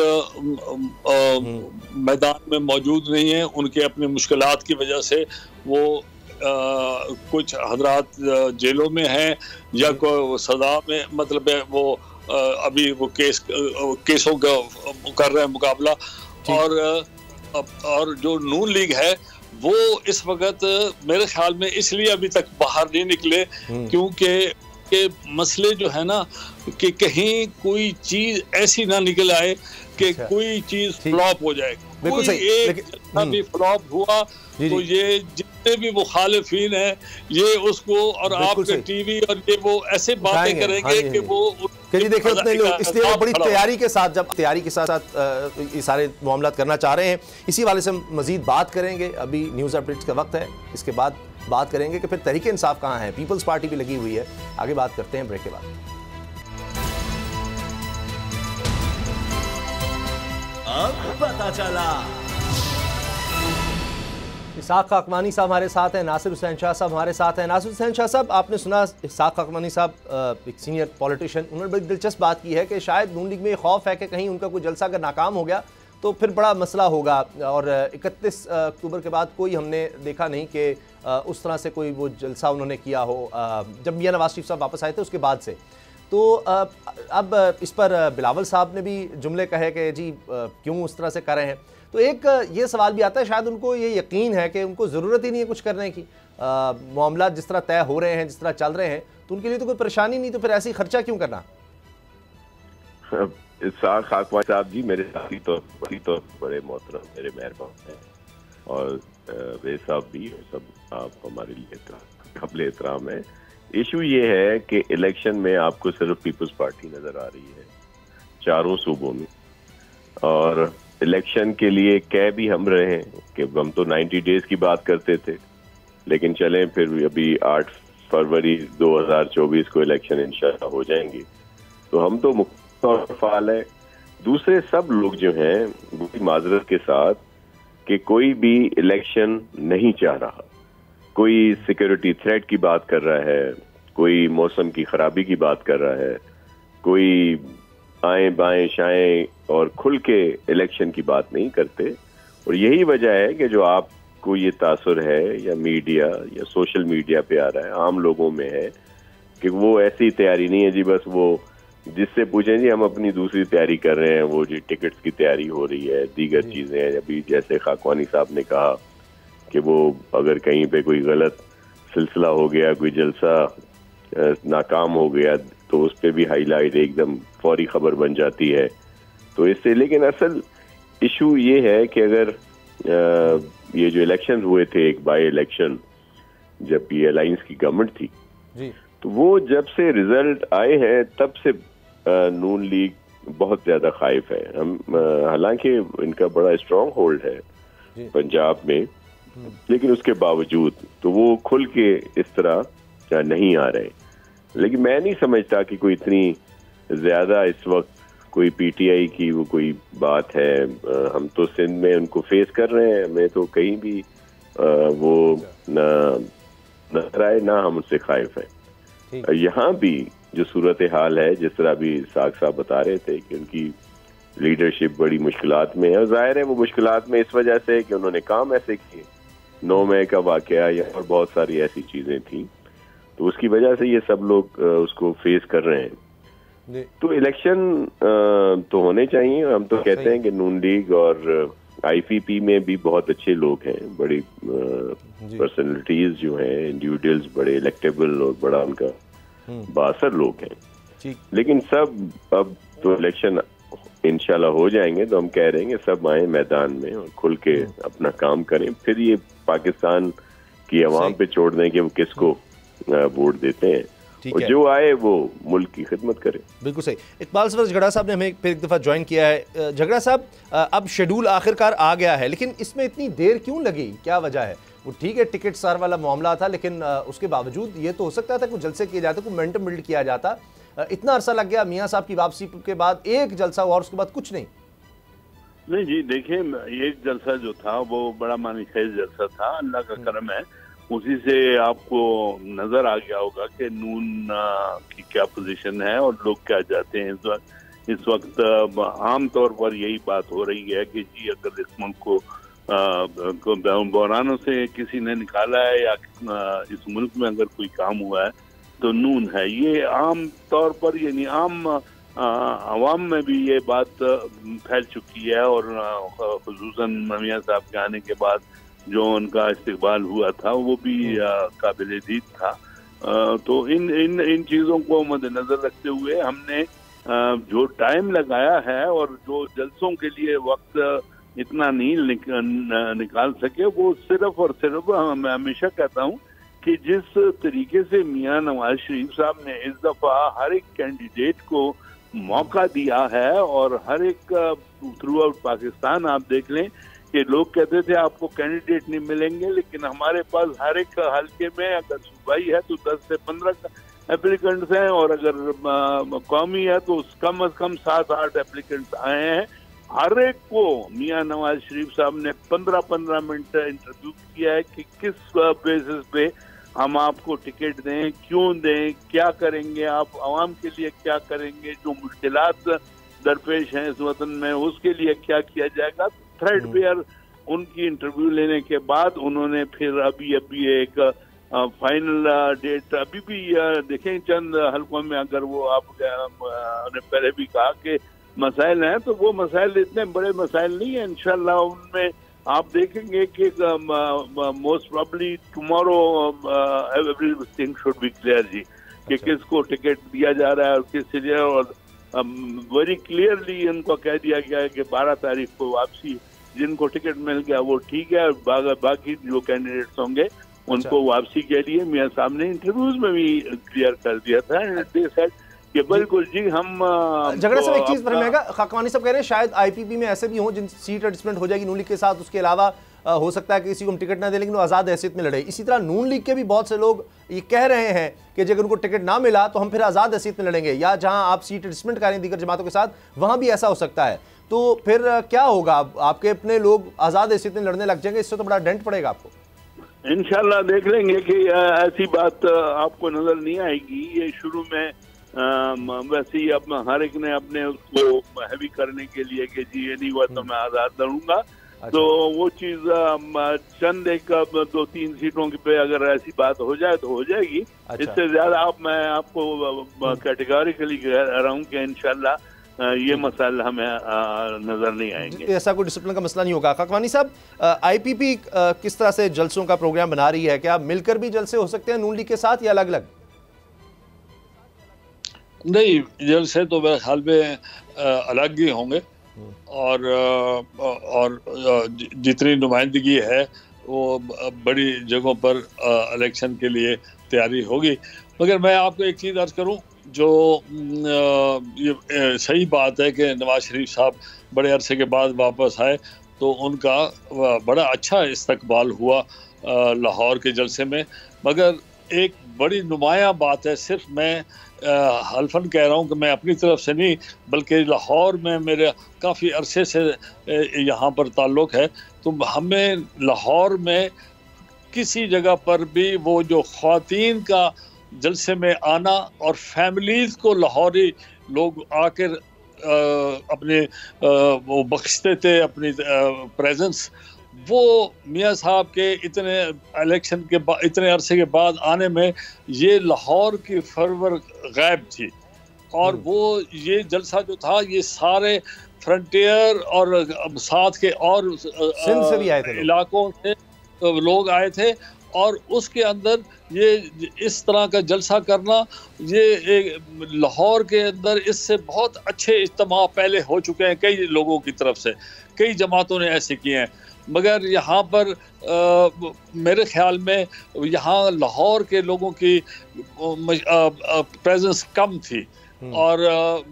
Speaker 6: मैदान में मौजूद नहीं है। उनके अपने मुश्किलात की वजह से वो कुछ हजरात जेलों में हैं या कोई सजा में, मतलब है वो अभी वो केसों का कर रहे हैं मुकाबला। और जो नून लीग है वो इस वक्त मेरे ख्याल में इसलिए अभी तक बाहर नहीं निकले क्योंकि के मसले जो है ना कि कहीं कोई चीज ऐसी ना निकल आए कि कोई चीज फ्लॉप हो जाए। कोई एक अभी फ्लॉप हुआ तो ये जितने भी मुखालिफिन हैं ये उसको और आपके टीवी और ये वो ऐसे बातें करेंगे कि वो
Speaker 3: कि जी देखिए उतने लोग, इसलिए वो बड़ी तैयारी के साथ, जब तैयारी के साथ साथ ये सारे मामला करना चाह रहे हैं। इसी वाले से हम मजीद बात करेंगे। अभी न्यूज़ अपडेट्स का वक्त है, इसके बाद बात करेंगे कि फिर तहरीक इंसाफ कहाँ है। पीपल्स पार्टी भी लगी हुई है। आगे बात करते हैं ब्रेक के बाद।
Speaker 2: अब पता चला।
Speaker 3: इसाक खाकवानी साहब हमारे साथ हैं, नासिर हुसैन शाह साहब हमारे साथ हैं। नासिर हुसैन शाह साहब, आपने सुना इसाक खाकवानी साहब एक सीनियर पॉलिटिशियन, उन्होंने बड़ी दिलचस्प बात की है कि शायद नून लीग में खौफ है कि कहीं उनका कोई जलसा अगर नाकाम हो गया तो फिर बड़ा मसला होगा। और 31 अक्टूबर के बाद कोई हमने देखा नहीं कि उस तरह से कोई वो जलसा उन्होंने किया हो जब मियां नवाज शरीफ साहब वापस आए थे उसके बाद से। तो अब इस पर बिलावल साहब ने भी जुमले कहे कि जी क्यों उस तरह से कर रहे हैं। तो एक ये सवाल भी आता है, शायद उनको ये यकीन है कि उनको ज़रूरत ही नहीं है कुछ करने की, मामला जिस तरह तय हो रहे हैं, जिस तरह चल रहे हैं, तो उनके लिए तो कोई परेशानी नहीं, तो फिर ऐसे ही खर्चा क्यों करना।
Speaker 7: इसाक खाकवानी साहब जी मेरे साथी तो बड़े मोहतरम, मेरे मेहरबान हैं, और वे साहब भी सब आप हमारे लिए काबिल एहतराम है। इशू ये है कि इलेक्शन में आपको सिर्फ पीपल्स पार्टी नजर आ रही है चारों सूबों में, और इलेक्शन के लिए कह भी हम रहे हैं कि हम तो 90 डेज की बात करते थे, लेकिन चलें फिर अभी 8 फरवरी 2024 को इलेक्शन इंशाल्लाह हो जाएंगे, तो हम तो मुख्य फाल है। दूसरे सब लोग जो हैं बड़ी माजरत के साथ कि कोई भी इलेक्शन नहीं चाह रहा, कोई सिक्योरिटी थ्रेट की बात कर रहा है, कोई मौसम की खराबी की बात कर रहा है, कोई आए बाएं शाएं और खुल के इलेक्शन की बात नहीं करते। और यही वजह है कि जो आपको ये तासुर है या मीडिया या सोशल मीडिया पे आ रहा है, आम लोगों में है कि वो ऐसी तैयारी नहीं है जी, बस वो जिससे पूछें जी हम अपनी दूसरी तैयारी कर रहे हैं, वो जी टिकट्स की तैयारी हो रही है, दीगर चीज़ें हैं। अभी जैसे खाकवानी साहब ने कहा कि वो अगर कहीं पे कोई गलत सिलसिला हो गया, कोई जलसा नाकाम हो गया, तो उस पर भी हाईलाइट एकदम फौरी खबर बन जाती है। तो इससे, लेकिन असल इशू ये है कि अगर ये जो इलेक्शन हुए थे, एक बाई इलेक्शन जब ये अलायंस की गवर्नमेंट थी जी, तो वो जब से रिजल्ट आए हैं तब से नून लीग बहुत ज्यादा खाइफ है। हम हालांकि इनका बड़ा स्ट्रॉन्ग होल्ड है पंजाब में, लेकिन उसके बावजूद तो वो खुल के इस तरह नहीं आ रहे। लेकिन मैं नहीं समझता कि कोई इतनी ज्यादा इस वक्त कोई पीटीआई की वो कोई बात है। हम तो सिंध में उनको फेस कर रहे हैं, हमें तो कहीं भी वो नजर आए ना हम उनसे खाइफ हैं। यहाँ भी जो सूरत हाल है, जिस तरह भी साग साहब बता रहे थे कि उनकी लीडरशिप बड़ी मुश्किलात में है, और जाहिर है वो मुश्किलात में इस वजह से कि उन्होंने काम ऐसे किए, 9 मई का वाकया या और बहुत सारी ऐसी चीजें थी, तो उसकी वजह से ये सब लोग उसको फेस कर रहे हैं। तो इलेक्शन तो होने चाहिए। हम तो कहते हैं कि नून लीग और आईपीपी में भी बहुत अच्छे लोग हैं, बड़ी पर्सनैलिटीज जो हैं, इंडिविजुअल्स बड़े इलेक्टेबल और बड़ा उनका बासर लोग हैं। लेकिन सब अब तो इलेक्शन इंशाल्लाह हो जाएंगे, तो हम कह रहे हैं कि सब आए मैदान में और खुल के अपना काम करें, फिर ये पाकिस्तान की आवाम पे छोड़ दें कि वो किसको वोट देते हैं, और जो आए वो मुल्क की खिदमत करे।
Speaker 3: बिल्कुल सही। इकबाल सफर झगड़ा साहब ने हमें फिर एक दफ़ा ज्वाइन किया है। झगड़ा साहब, अब शेड्यूल आखिरकार आ गया है, लेकिन इसमें इतनी देर क्यों लगी, क्या वजह है? वो ठीक है टिकट सार वाला मामला था, लेकिन उसके बावजूद ये तो हो सकता था कुछ जलसे किए जाते, कुछ मोमेंटम बिल्ड किया जाता। इतना अरसा लग गया मियाँ साहब की वापसी के बाद, एक जलसा हुआ और उसके बाद कुछ नहीं।
Speaker 8: नहीं जी, देखिए एक जलसा जो था वो बड़ा मानीखेज जलसा था, अल्लाह का करम है, उसी से आपको नजर आ गया होगा कि नून की क्या पोजीशन है और लोग क्या चाहते हैं। इस वक्त आम तौर पर यही बात हो रही है कि जी अगर इस मुल्क को बहरानों से किसी ने निकाला है या इस मुल्क में अगर कोई काम हुआ है तो नून है। ये आम तौर पर, यानी आम अवाम में भी ये बात फैल चुकी है, और खुसूसन मियां साहब के आने के बाद जो उनका इस्तिकबाल हुआ था वो भी काबिल दीद था। तो इन चीज़ों को मद्देनजर रखते हुए हमने जो टाइम लगाया है और जो जलसों के लिए वक्त इतना नहीं निकाल सके, वो सिर्फ और सिर्फ, मैं हमेशा कहता हूँ कि जिस तरीके से मियां नवाज शरीफ साहब ने इस दफ़ा हर एक कैंडिडेट को मौका दिया है। और हर एक थ्रू आउट पाकिस्तान आप देख लें कि लोग कहते थे आपको कैंडिडेट नहीं मिलेंगे, लेकिन हमारे पास हर एक हल्के में अगर सूबाई है तो 10 से 15 एप्लीकेंट्स हैं, और अगर कौमी है तो कम से कम 7-8 एप्लीकेंट्स आए हैं। हर एक को मियां नवाज शरीफ साहब ने 15-15 मिनट इंटरव्यू किया है कि किस बेसिस पे हम आपको टिकट दें, क्यों दें, क्या करेंगे आप, आवाम के लिए क्या करेंगे, जो मुश्किलात दरपेश हैं इस वतन में उसके लिए क्या किया जाएगा। थ्रेड पेयर उनकी इंटरव्यू लेने के बाद उन्होंने फिर अभी एक फाइनल डेट अभी भी देखें चंद हल्कों में, अगर वो आपने पहले भी कहा कि मसाइल हैं तो वो मसाइल इतने बड़े मसाइल नहीं है। इंशाल्लाह उनमें आप देखेंगे कि most probably tomorrow everything should be clear जी, कि किसको टिकट दिया जा रहा है और किस लिए। और वेरी क्लियरली इनको कह दिया गया है कि 12 तारीख को वापसी, जिनको टिकट मिल गया वो ठीक है, बाकी जो कैंडिडेट्स होंगे उनको वापसी के लिए मियां साहब ने इंटरव्यूज में भी क्लियर कर दिया था कि बिल्कुल जी हम
Speaker 3: झगड़ा साहब एक चीज रहेगा, खाकवानी साहब कह रहे हैं शायद आईपीपी में ऐसे भी हो जिन सीट एडजस्टमेंट हो जाएगी नून लीग के साथ, उसके अलावा हो सकता है कि किसी को हम टिकट ना दे लेकिन वो आज़ाद हैसियत में लड़े। इसी तरह नून लीग के भी बहुत से लोग ये कह रहे हैं कि अगर उनको टिकट ना मिला तो हम फिर आज़ाद हैसियत में लड़ेंगे, या जहां आप सीट एडजस्टमेंट करें दीगर जमातों के साथ वहां भी ऐसा हो सकता है। तो फिर क्या होगा, आपके अपने लोग आज़ाद हैसियत में लड़ने लग जाएंगे, इससे तो बड़ा डेंट पड़ेगा आपको।
Speaker 8: इंशाल्लाह देख लेंगे कि ऐसी बात आपको नजर नहीं आएगी। ये शुरू में वैसे ही अब हर एक ने अपने उसको हैवी करने के लिए कि जी ये नहीं हुआ तो मैं आजाद लड़ूंगा। अच्छा। तो वो चीज चंद एक 2-3 सीटों पे अगर ऐसी बात हो जाए तो हो जाएगी। अच्छा। इससे ज्यादा मैं आपको कैटेगोरिकली कह रहा हूँ कि इंशाल्लाह ये मसाइल हमें नजर नहीं आएंगे।
Speaker 3: ऐसा कोई डिसिप्लिन का मसला नहीं होगा। खाकवानी साहब, आईपीपी किस तरह से जलसों का प्रोग्राम बना रही है? क्या मिलकर भी जलसे हो सकते हैं नून लीग के साथ या अलग अलग?
Speaker 6: नहीं, जलसे तो मेरे ख्याल में अलग ही होंगे, और जितनी नुमाइंदगी है वो बड़ी जगहों पर इलेक्शन के लिए तैयारी होगी। मगर मैं आपको एक चीज़ अर्ज करूं, जो ये सही बात है कि नवाज शरीफ साहब बड़े अरसे के बाद वापस आए तो उनका बड़ा अच्छा इस्तकबाल हुआ लाहौर के जलसे में। मगर एक बड़ी नुमायां बात है, सिर्फ मैं हल्फन कह रहा हूँ कि मैं अपनी तरफ से नहीं बल्कि लाहौर में मेरे काफ़ी अरसे से यहाँ पर ताल्लुक़ है, तो हमें लाहौर में किसी जगह पर भी वो जो ख़वातीन का जलसे में आना और फैमिलीज़ को लाहौरी लोग आकर अपने वो बख्शते थे अपनी प्रेजेंस, वो मियाँ साहब के इतने इलेक्शन के बाद, इतने अरसे के बाद आने में ये लाहौर की फरवर गायब थी। और वो ये जलसा जो था ये सारे फ्रंटियर और साथ के और
Speaker 3: से भी आए थे
Speaker 6: इलाकों से लोग आए थे, और उसके अंदर ये इस तरह का जलसा करना, ये लाहौर के अंदर इससे बहुत अच्छे इज्तिमा पहले हो चुके हैं कई लोगों की तरफ से, कई जमातों ने ऐसे किए हैं। मगर यहाँ पर मेरे ख्याल में यहाँ लाहौर के लोगों की प्रेजेंस कम थी, और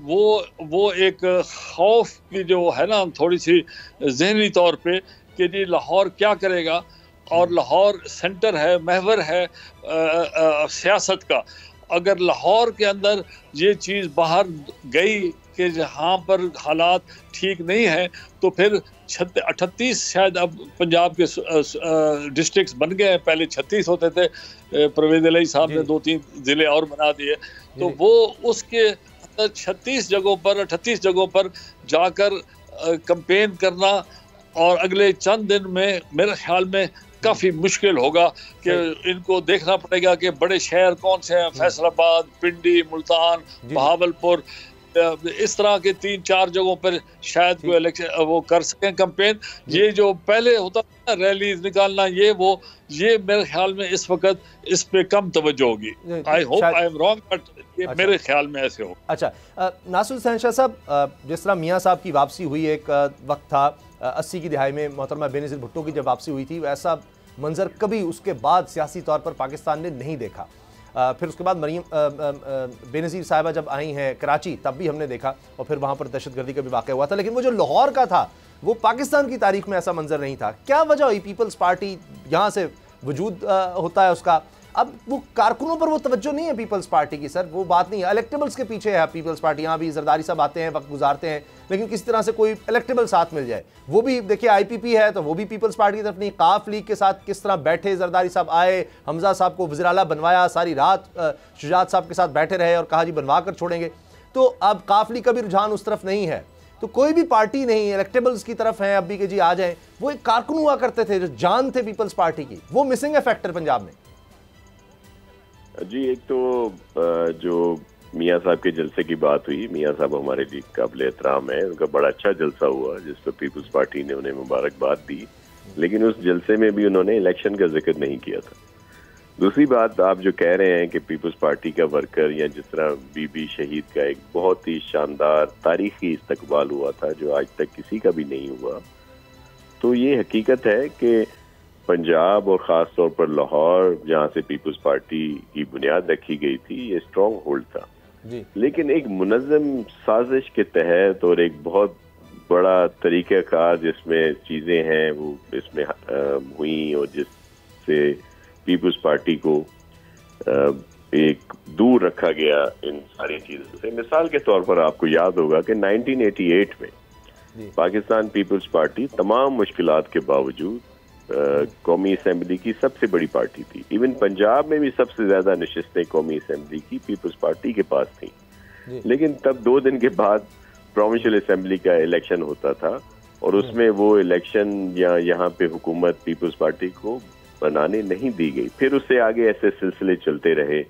Speaker 6: वो एक खौफ की जो है ना थोड़ी सी ज़हनी तौर पे कि जी लाहौर क्या करेगा, और लाहौर सेंटर है, महवर है सियासत का। अगर लाहौर के अंदर ये चीज़ बाहर गई कि जहाँ पर हालात ठीक नहीं है तो फिर 38 शायद अब पंजाब के डिस्ट्रिक्ट्स बन गए हैं, पहले 36 होते थे, परवेज़ इलाही साहब ने 2-3 ज़िले और बना दिए, तो वो उसके अंदर 36 जगहों पर 38 जगहों पर जाकर कैंपेन करना, और अगले चंद दिन में मेरे ख्याल में काफ़ी मुश्किल होगा कि इनको देखना पड़ेगा कि बड़े शहर कौन से हैं, फैसलाबाद, पिंडी, मुल्तान, बहावलपुर, इस तरह के 3-4 जगहों पर शायद कोई इलेक्शन वो कर सकें कैंपेन। ये जो पहले होता था रैलीज निकालना, ये मेरे ख्याल में इस वक्त इस पे कम तवज्जो होगी। I hope I am wrong, but ये मेरे ख्याल में ऐसे हो।
Speaker 3: अच्छा, नासिर हुसैन शाह साहब, जिस तरह मियाँ साहब की वापसी हुई, एक वक्त था 80 की दिहाई में मोहतरमा बेनज़ीर भुट्टो की जब वापसी हुई थी, वैसा मंजर कभी उसके बाद सियासी तौर पर पाकिस्तान ने नहीं देखा। फिर उसके बाद मरीम बेनज़ीर साहिबा जब आई हैं कराची तब भी हमने देखा, और फिर वहाँ पर दहशतगर्दी का भी वाक़या हुआ था। लेकिन वो जो लाहौर का था वो पाकिस्तान की तारीख में ऐसा मंजर नहीं था। क्या वजह हुई? पीपल्स पार्टी यहाँ से वजूद होता है उसका, अब वो कारकुनों पर वो तवज्जो नहीं है पीपल्स पार्टी की सर, वो बात नहीं है। इलेक्टेबल्स के पीछे है पीपल्स पार्टी, यहाँ भी जरदारी साहब आते हैं, वक्त गुजारते हैं, लेकिन किसी तरह से कोई इलेक्टेबल साथ मिल जाए। वो भी देखिए IPP है तो वो भी पीपल्स पार्टी की तरफ नहीं। काफ लीग के साथ किस तरह बैठे, जरदारी साहब आए, हमजा साहब को वज़ीर आला बनवाया, सारी रात शुजात साहब के साथ बैठे रहे और कहा जी बनवा कर छोड़ेंगे। तो अब काफ लीग का भी रुझान उस तरफ नहीं है, तो कोई भी पार्टी नहीं इलेक्टेबल्स की तरफ है अभी के जी आ जाएं। वो एक कारकुन हुआ करते थे जो जान थे पीपल्स पार्टी की, वो मिसिंग है फैक्टर पंजाब में
Speaker 7: जी। एक तो जो मियाँ साहब के जलसे की बात हुई, मियाँ साहब हमारे लिए काबिल एहतराम है, उनका बड़ा अच्छा जलसा हुआ जिस पर पीपल्स पार्टी ने उन्हें मुबारकबाद दी, लेकिन उस जलसे में भी उन्होंने इलेक्शन का जिक्र नहीं किया था। दूसरी बात, आप जो कह रहे हैं कि पीपल्स पार्टी का वर्कर या जिस तरह बीबी शहीद का एक बहुत ही शानदार तारीखी इस्तकबाल हुआ था जो आज तक किसी का भी नहीं हुआ, तो ये हकीकत है कि पंजाब और ख़ास तौर पर लाहौर जहाँ से पीपल्स पार्टी की बुनियाद रखी गई थी, ये स्ट्रॉन्ग होल्ड था
Speaker 3: जी।
Speaker 7: लेकिन एक मुनज़्ज़म साजिश के तहत और एक बहुत बड़ा तरीक़ाकार जिसमें चीज़ें हैं वो इसमें हुई और जिससे पीपल्स पार्टी को एक दूर रखा गया इन सारी चीज़ों से। मिसाल के तौर पर आपको याद होगा कि 1988 में पाकिस्तान पीपल्स पार्टी तमाम मुश्किलात के बावजूद कौमी असम्बली की सबसे बड़ी पार्टी थी। इवन पंजाब में भी सबसे ज्यादा नशिस्तें कौमी असम्बली की पीपल्स पार्टी के पास थी, लेकिन तब 2 दिन के बाद प्रोविंशियल असम्बली का इलेक्शन होता था और उसमें वो इलेक्शन या यहाँ पे हुकूमत पीपल्स पार्टी को बनाने नहीं दी गई। फिर उससे आगे ऐसे सिलसिले चलते रहे।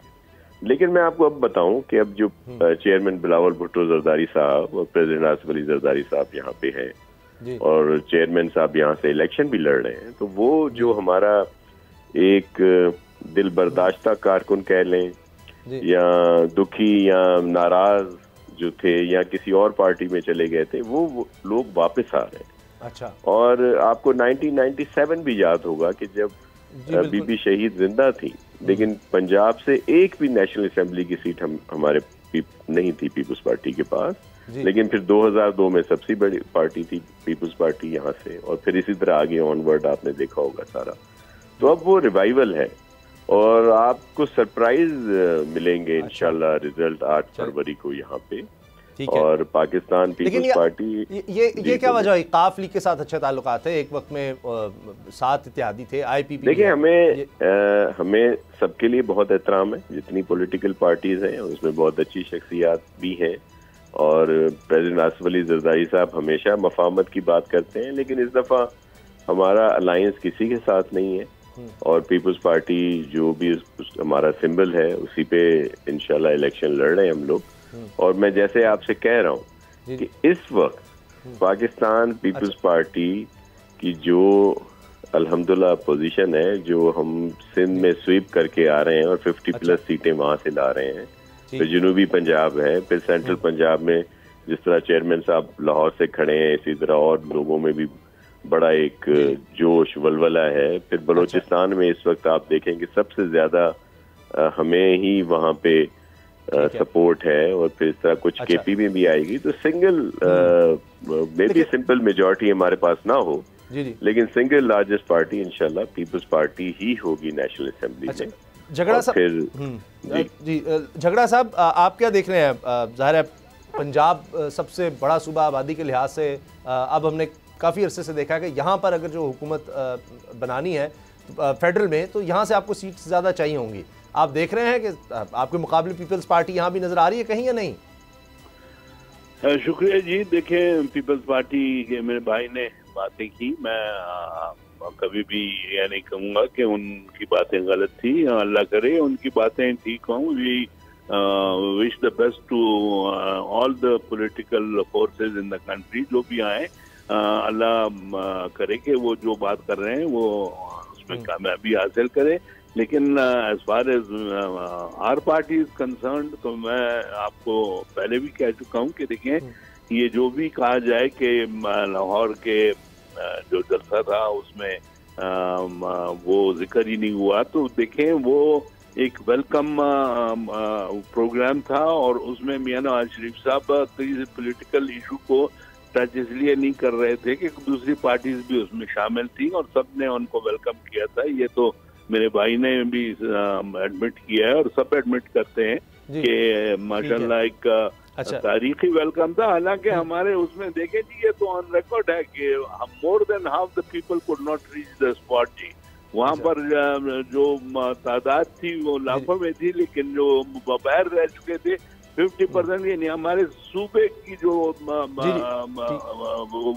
Speaker 7: लेकिन मैं आपको अब बताऊं कि अब जो चेयरमैन बिलावल भुट्टो जरदारी साहब और प्रेसिडेंट आसिफ अली जरदारी साहब यहाँ पे हैं और चेयरमैन साहब यहाँ से इलेक्शन भी लड़ रहे हैं, तो वो जो हमारा एक दिल बर्दाश्ता कारकुन कह लें या दुखी या नाराज जो थे या किसी और पार्टी में चले गए थे, वो लोग वापस आ रहे हैं।
Speaker 3: अच्छा।
Speaker 7: और आपको 1997 भी याद होगा कि जब बीबी शहीद जिंदा थी, लेकिन पंजाब से एक भी नेशनल असेंबली की सीट हमारे नहीं थी पीपल्स पार्टी के पास, लेकिन फिर 2002 में सबसे बड़ी पार्टी थी पीपल्स पार्टी यहाँ से, और फिर इसी तरह आगे ऑनवर्ड आपने देखा होगा सारा। तो अब वो रिवाइवल है और आपको सरप्राइज मिलेंगे इंशाल्लाह रिजल्ट 8 फरवरी को यहाँ पे। और पाकिस्तान पीपल्स पार्टी
Speaker 3: ये क्या वजह है? काफ लीग के साथ अच्छे ताल्लुकात है, एक वक्त में 7 इत्तेहादी थे, IPP।
Speaker 7: देखिए हमें सबके लिए बहुत एहतराम है, जितनी पॉलिटिकल पार्टीज हैं उसमें बहुत अच्छी शख्सियात भी हैं और प्रेसिडेंट आसिफ अली जरदारी साहब हमेशा मफाहमत की बात करते हैं, लेकिन इस दफ़ा हमारा अलायंस किसी के साथ नहीं है और पीपल्स पार्टी जो भी हमारा सिंबल है उसी पे इंशाल्लाह इलेक्शन लड़ रहे हैं हम लोग। और मैं जैसे आपसे कह रहा हूँ कि इस वक्त पाकिस्तान पीपल्स पार्टी की जो अल्हम्दुलिल्लाह पोजीशन है, जो हम सिंध में स्वीप करके आ रहे हैं और 50+ सीटें वहाँ से ला रहे हैं, फिर जनूबी पंजाब है, फिर सेंट्रल पंजाब में जिस तरह चेयरमैन साहब लाहौर से खड़े हैं, इसी तरह और लोगों में भी बड़ा एक जोश वलवला है। फिर बलोचिस्तान में इस वक्त आप देखेंगे सबसे ज्यादा हमें ही वहाँ पे सपोर्ट है और फिर इस तरह कुछ KP में भी आएगी। तो single may be simple majority हमारे पास ना हो, लेकिन सिंगल लार्जेस्ट पार्टी इंशाल्लाह पीपल्स पार्टी ही होगी नेशनल असेंबली में।
Speaker 3: झगड़ा साहब झगड़ा साहब आप क्या देख रहे हैं? ज़ाहिर है पंजाब सबसे बड़ा सूबा आबादी के लिहाज से, अब हमने काफ़ी अरसे से देखा है कि यहाँ पर अगर जो हुकूमत बनानी है फेडरल में, तो यहाँ से आपको सीट्स ज़्यादा चाहिए होंगी। आप देख रहे हैं कि आपके मुकाबले पीपल्स पार्टी यहाँ भी नज़र आ रही है कहीं या नहीं?
Speaker 8: शुक्रिया जी। देखें, पीपल्स पार्टी के मेरे भाई ने बातें की, मैं कभी भी यह नहीं कहूँगा कि उनकी बातें गलत थी, अल्लाह करे उनकी बातें ठीक हों। We wish the best to all the political forces in the country, जो भी आए अल्लाह करे कि वो जो बात कर रहे हैं वो उसमें कामयाबी हासिल करे। लेकिन as far as our party is concerned, तो मैं आपको पहले भी कह चुका हूँ कि देखें, ये जो भी कहा जाए कि लाहौर के जो जलसा था उसमें वो जिक्र ही नहीं हुआ, तो देखें वो एक वेलकम प्रोग्राम था और उसमें मियां नवाज शरीफ साहब किसी पॉलिटिकल इशू को टच इसलिए नहीं कर रहे थे कि दूसरी पार्टीज भी उसमें शामिल थी और सबने उनको वेलकम किया था। ये तो मेरे भाई ने भी एडमिट किया है और सब एडमिट करते हैं कि माशाल्लाह एक तारीखी वेलकम था। हालांकि हमारे उसमें देखे जी ये तो ऑन रिकॉर्ड है कि हम more than half the people could not reach the spot जी। वहाँ पर जो तादाद थी वो लाखों में थी, लेकिन जो बाहर रह चुके थे 50%, यानी हमारे सूबे की जो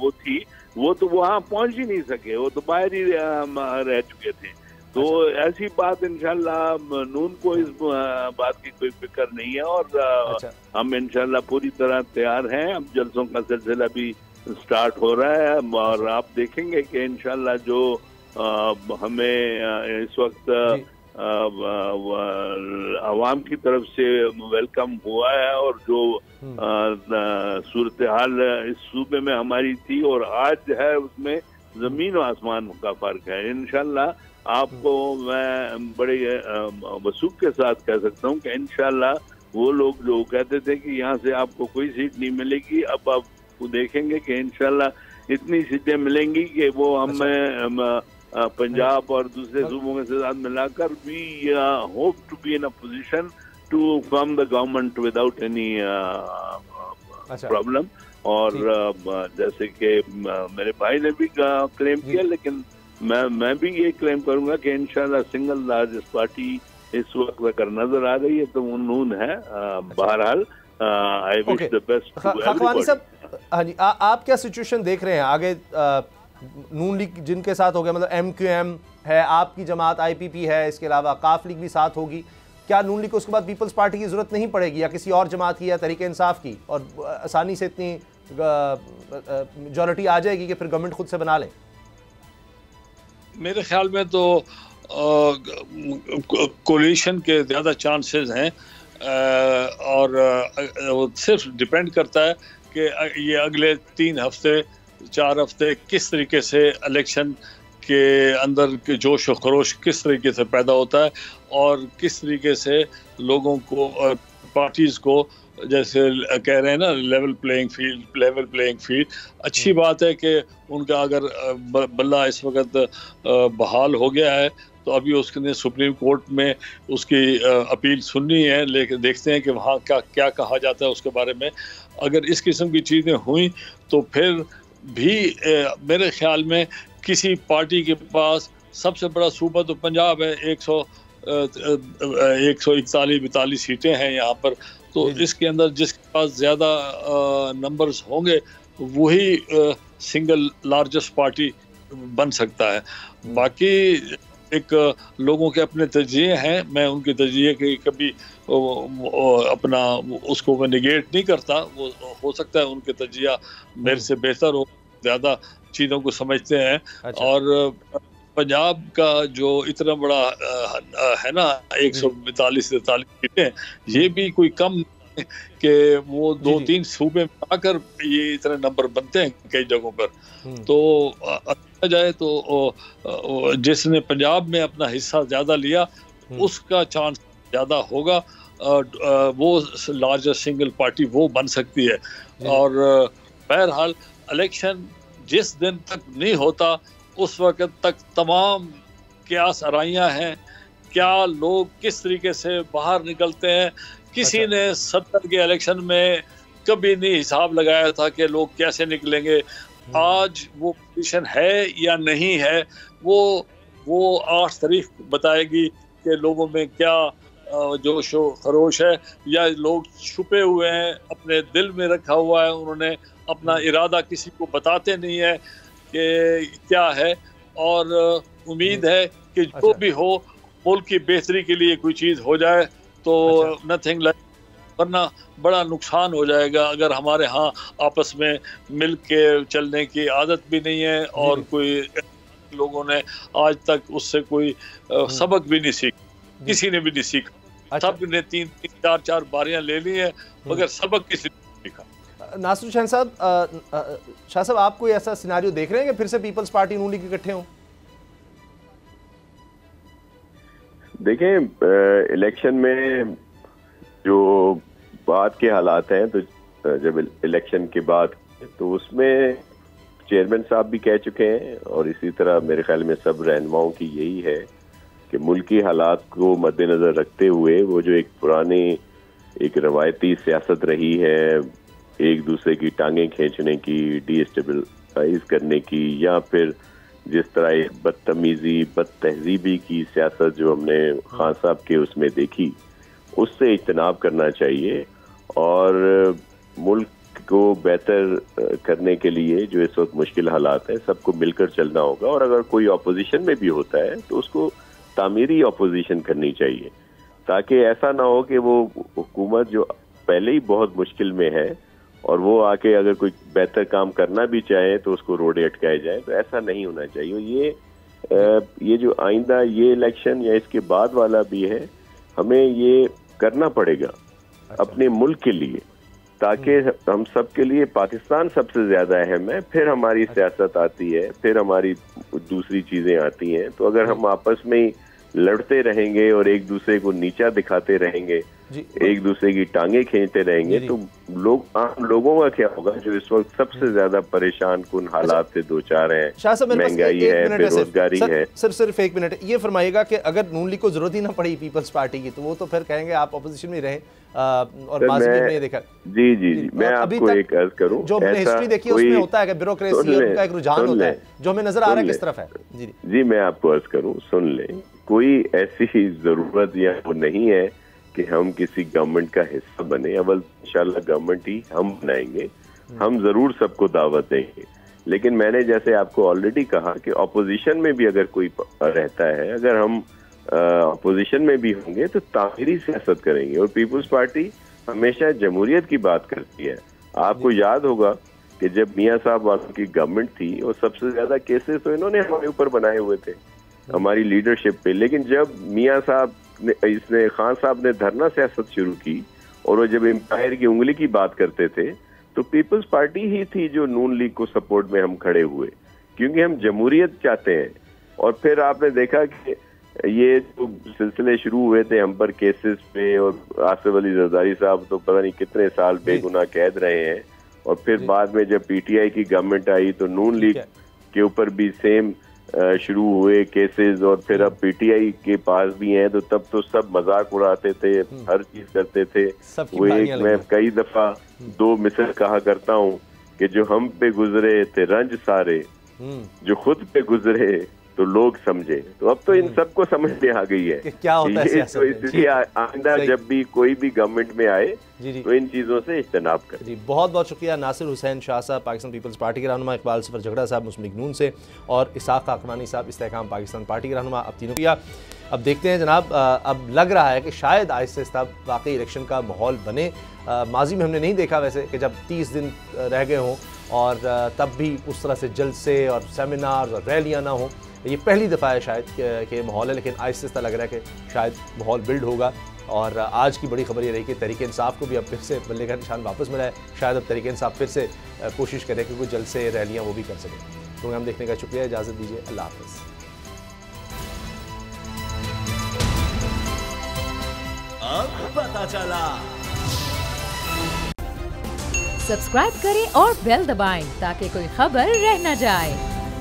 Speaker 8: वो थी वो तो वहाँ पहुँच ही नहीं सके, वो तो बाहर ही रह चुके थे। तो ऐसी बात इंशाल्लाह नून को इस बात की कोई फिक्र नहीं है और हम इंशाल्लाह पूरी तरह तैयार हैं। अब जलसों का सिलसिला भी स्टार्ट हो रहा है और आप देखेंगे कि इंशाल्लाह जो हमें इस वक्त आवाम की तरफ से वेलकम हुआ है और जो सूरत हाल इस सूबे में हमारी थी और आज है उसमें जमीन और आसमान का फर्क है। इंशाल्लाह आपको मैं बड़े वसूख के साथ कह सकता हूँ कि इंशाल्लाह वो लोग जो कहते थे कि यहाँ से आपको कोई सीट नहीं मिलेगी, अब आप देखेंगे कि इंशाल्लाह इतनी सीटें मिलेंगी कि वो हमें पंजाब और दूसरे सूबों के साथ मिलाकर we hope to be in a position to form the government without any problem. और जैसे कि मेरे भाई ने भी क्लेम किया, लेकिन मैं भी ये क्लेम करूंगा कि इंशाल्लाह सिंगल लार्जेस्ट पार्टी इस वक्त अगर नजर आ रही है तो वो नून है। बहरहाल I wish the best to everybody.
Speaker 3: हाँ जी, आप क्या सिचुएशन देख रहे हैं आगे? नून लीग जिनके साथ हो गया, मतलब MQM है, आपकी जमात IPP है, इसके अलावा काफ लीग भी साथ होगी, क्या नून लीग को उसके बाद पीपल्स पार्टी की जरूरत नहीं पड़ेगी या किसी और जमात की या तरीके इंसाफ की, और आसानी से इतनी मेजॉरिटी आ जाएगी कि फिर गवर्नमेंट खुद से बना लें?
Speaker 6: मेरे ख्याल में तो कोलिशन के ज़्यादा चांसेस हैं और वो सिर्फ डिपेंड करता है कि ये अगले 3 हफ्ते 4 हफ्ते किस तरीके से इलेक्शन के अंदर के जोश और खरोश किस तरीके से पैदा होता है और किस तरीके से लोगों को और पार्टीज़ को, जैसे कह रहे हैं ना, लेवल प्लेइंग फील्ड। अच्छी बात है कि उनका अगर बल्ला इस वक्त बहाल हो गया है तो अभी उसने सुप्रीम कोर्ट में उसकी अपील सुननी है, लेकिन देखते हैं कि वहाँ क्या कहा जाता है उसके बारे में। अगर इस किस्म की चीज़ें हुई तो फिर भी मेरे ख्याल में किसी पार्टी के पास सबसे बड़ा सूबा तो पंजाब है, 141-42 सीटें हैं यहाँ पर, तो इसके अंदर जिसके पास ज़्यादा नंबर्स होंगे वही सिंगल लार्जेस्ट पार्टी बन सकता है। बाकी एक लोगों के अपने तजिए हैं, मैं उनके तजिए के कभी अपना उसको मैं निगेट नहीं करता, वो हो सकता है उनके तजिया मेरे से बेहतर हो, ज़्यादा चीज़ों को समझते हैं। और पंजाब का जो इतना बड़ा है ना 142-43 सीटें, ये भी कोई कम कि वो 2-3 सूबे में आकर ये इतने नंबर बनते हैं कई जगहों पर। तो जाए तो जिसने पंजाब में अपना हिस्सा ज्यादा लिया उसका चांस ज्यादा होगा, वो लार्जेस्ट सिंगल पार्टी वो बन सकती है। और बहरहाल इलेक्शन जिस दिन तक नहीं होता उस वक्त तक तमाम क्यास आराइयाँ हैं, क्या लोग किस तरीके से बाहर निकलते हैं। किसी ने 70 के इलेक्शन में कभी नहीं हिसाब लगाया था कि लोग कैसे निकलेंगे। आज वो पोजीशन है या नहीं है, वो 8 तारीख बताएगी कि लोगों में क्या जोश व खरोश है, या लोग छुपे हुए हैं, अपने दिल में रखा हुआ है, उन्होंने अपना इरादा किसी को बताते नहीं है कि क्या है। और उम्मीद है कि जो भी हो मुल्क की बेहतरी के लिए कोई चीज़ हो जाए तो नथिंग लाइक, वरना बड़ा नुकसान हो जाएगा अगर हमारे यहाँ आपस में मिल के चलने की आदत भी नहीं है और कोई लोगों ने आज तक उससे कोई सबक भी नहीं सीखा, किसी ने भी नहीं सीखा। सब ने 3-4 बारियां ले ली हैं मगर सबक किसी ने नहीं सीखा।
Speaker 3: नासिर हुसैन साहब, शाह साहब, आप कोई ऐसा सिनारियो देख रहे हैं कि फिर से पीपल्स पार्टी नून लीग इकट्ठे हों?
Speaker 7: देखें, इलेक्शन में जो बाद के हालात हैं, तो जब इलेक्शन के बाद तो उसमें चेयरमैन साहब भी कह चुके हैं और इसी तरह मेरे ख्याल में सब रहनुमाओं की यही है कि मुल्की हालात को मद्देनजर रखते हुए वो जो एक पुरानी एक रवायती सियासत रही है, एक दूसरे की टांगें खींचने की, डिस्टेबलाइज करने की, या फिर जिस तरह एक बदतमीजी बदतहजीबी की सियासत जो हमने खान साहब के उसमें देखी, उससे इज्तनाब करना चाहिए और मुल्क को बेहतर करने के लिए जो इस वक्त मुश्किल हालात हैं सबको मिलकर चलना होगा। और अगर कोई अपोजिशन में भी होता है तो उसको तामीरी अपोजिशन करनी चाहिए, ताकि ऐसा ना हो कि वो हुकूमत जो पहले ही बहुत मुश्किल में है और वो आके अगर कोई बेहतर काम करना भी चाहे तो उसको रोड़े अटकाए जाए। तो ऐसा नहीं होना चाहिए। ये जो आइंदा ये इलेक्शन या इसके बाद वाला भी है, हमें ये करना पड़ेगा अपने मुल्क के लिए, ताकि हम सब के लिए पाकिस्तान सबसे ज्यादा अहम है, फिर हमारी सियासत आती है, फिर हमारी दूसरी चीजें आती हैं। तो अगर हम आपस में ही लड़ते रहेंगे और एक दूसरे को नीचा दिखाते रहेंगे, एक दूसरे की टांगे खींचते रहेंगे, तो आम लोगों का क्या होगा जो इस वक्त सबसे ज्यादा परेशान कुन हालात से दो चार हैं, महंगाई है, बेरोजगारी है।
Speaker 3: सिर्फ एक मिनट ये फरमाइएगा कि अगर नून लीग को जरूरत ही ना पड़ी पीपल्स पार्टी की, तो वो तो फिर कहेंगे आप अपोजिशन में रहे। और माजी में ये देखा
Speaker 7: जी मैं आपको एक अर्ज करूं,
Speaker 3: जो हमने हिस्ट्री देखी है उसमें होता है कि ब्यूरोक्रेसी और उनका एक रुझान होता है जो हमें नजर आ रहा है किस तरफ है।
Speaker 7: जी मैं आपको अर्ज करूं, सुन लें, कोई ऐसी जरूरत या वो नहीं है कि हम किसी गवर्नमेंट का हिस्सा बने। अव्वल इंशाल्लाह गवर्नमेंट ही हम बनाएंगे, हम जरूर सबको दावत देंगे। लेकिन मैंने जैसे आपको ऑलरेडी कहा कि ऑपोजिशन में भी अगर कोई रहता है, अगर हम अपोजिशन में भी होंगे तो तामीरी सियासत करेंगे। और पीपल्स पार्टी हमेशा जमहूरियत की बात करती है। आपको याद होगा कि जब मियाँ साहब वालों की गवर्नमेंट थी और सबसे ज्यादा केसेस तो इन्होंने हमारे ऊपर बनाए हुए थे, हमारी लीडरशिप पे। लेकिन जब मियाँ साहब ने खान साहब ने धरना सियासत शुरू की और वो जब एम्पायर की उंगली की बात करते थे, तो पीपल्स पार्टी ही थी जो नून लीग को सपोर्ट में हम खड़े हुए, क्योंकि हम जमहूरियत चाहते हैं। और फिर आपने देखा कि ये जो सिलसिले शुरू हुए थे हम पर केसेस पे, और आसिफ अली जरदारी साहब तो पता नहीं कितने साल बेगुनाह कैद रहे हैं। और फिर बाद में जब पीटीआई की गवर्नमेंट आई तो नून लीग के ऊपर भी सेम शुरू हुए केसेस, और फिर अब पीटीआई के पास भी हैं। तो तब तो सब मजाक उड़ाते थे, हर चीज करते थे। वो एक मैं कई दफा दो मिसल कहा करता हूँ कि जो हम पे गुजरे थे रंज सारे, जो खुद पे गुजरे तो लोग समझे। तो अब तो इन सबको समझ में आ गई है
Speaker 3: कि क्या होता है सियासत में।
Speaker 7: तो इसलिए आइंदा जब भी कोई भी गवर्नमेंट में आए तो इन चीजों से इज्तनाब करें।
Speaker 3: जी बहुत बहुत शुक्रिया नासिर हुसैन शाह साहब पाकिस्तान पीपल्स पार्टी के रहनुमा, इकबाल सफर झगड़ा साहब मुस्लिम लीग नून से, और इसाक काकरानी साहब इस्तेहकाम पाकिस्तान पार्टी के रहनुमा। अब तीनों किया। अब देखते हैं जनाब, अब लग रहा है कि शायद आहिस्ता आहिस्ता वाकई इलेक्शन का माहौल बने। माजी में हमने नहीं देखा वैसे कि जब 30 दिन रह गए हों और तब भी उस तरह से जलसे और सेमिनार और रैलियाँ ना हों। ये पहली दफ़ा है शायद कि माहौल है, लेकिन आहिस्ता आहिस्ता लग रहा है कि शायद माहौल बिल्ड होगा। और आज की बड़ी खबर ये रही कि तहरीक इंसाफ को भी अब फिर से बल्ले का निशान वापस मिला है। शायद अब तहरीक इंसाफ फिर से कोशिश करें कि कोई जलसे रैलियाँ वो भी कर सकें। प्रोग्राम देखने का शुक्रिया, इजाज़त दीजिए, अल्लाह हाफ़िज़।
Speaker 2: अब पता चला।
Speaker 1: सब्सक्राइब करें और बेल दबाएं ताकि कोई खबर रह न जाए।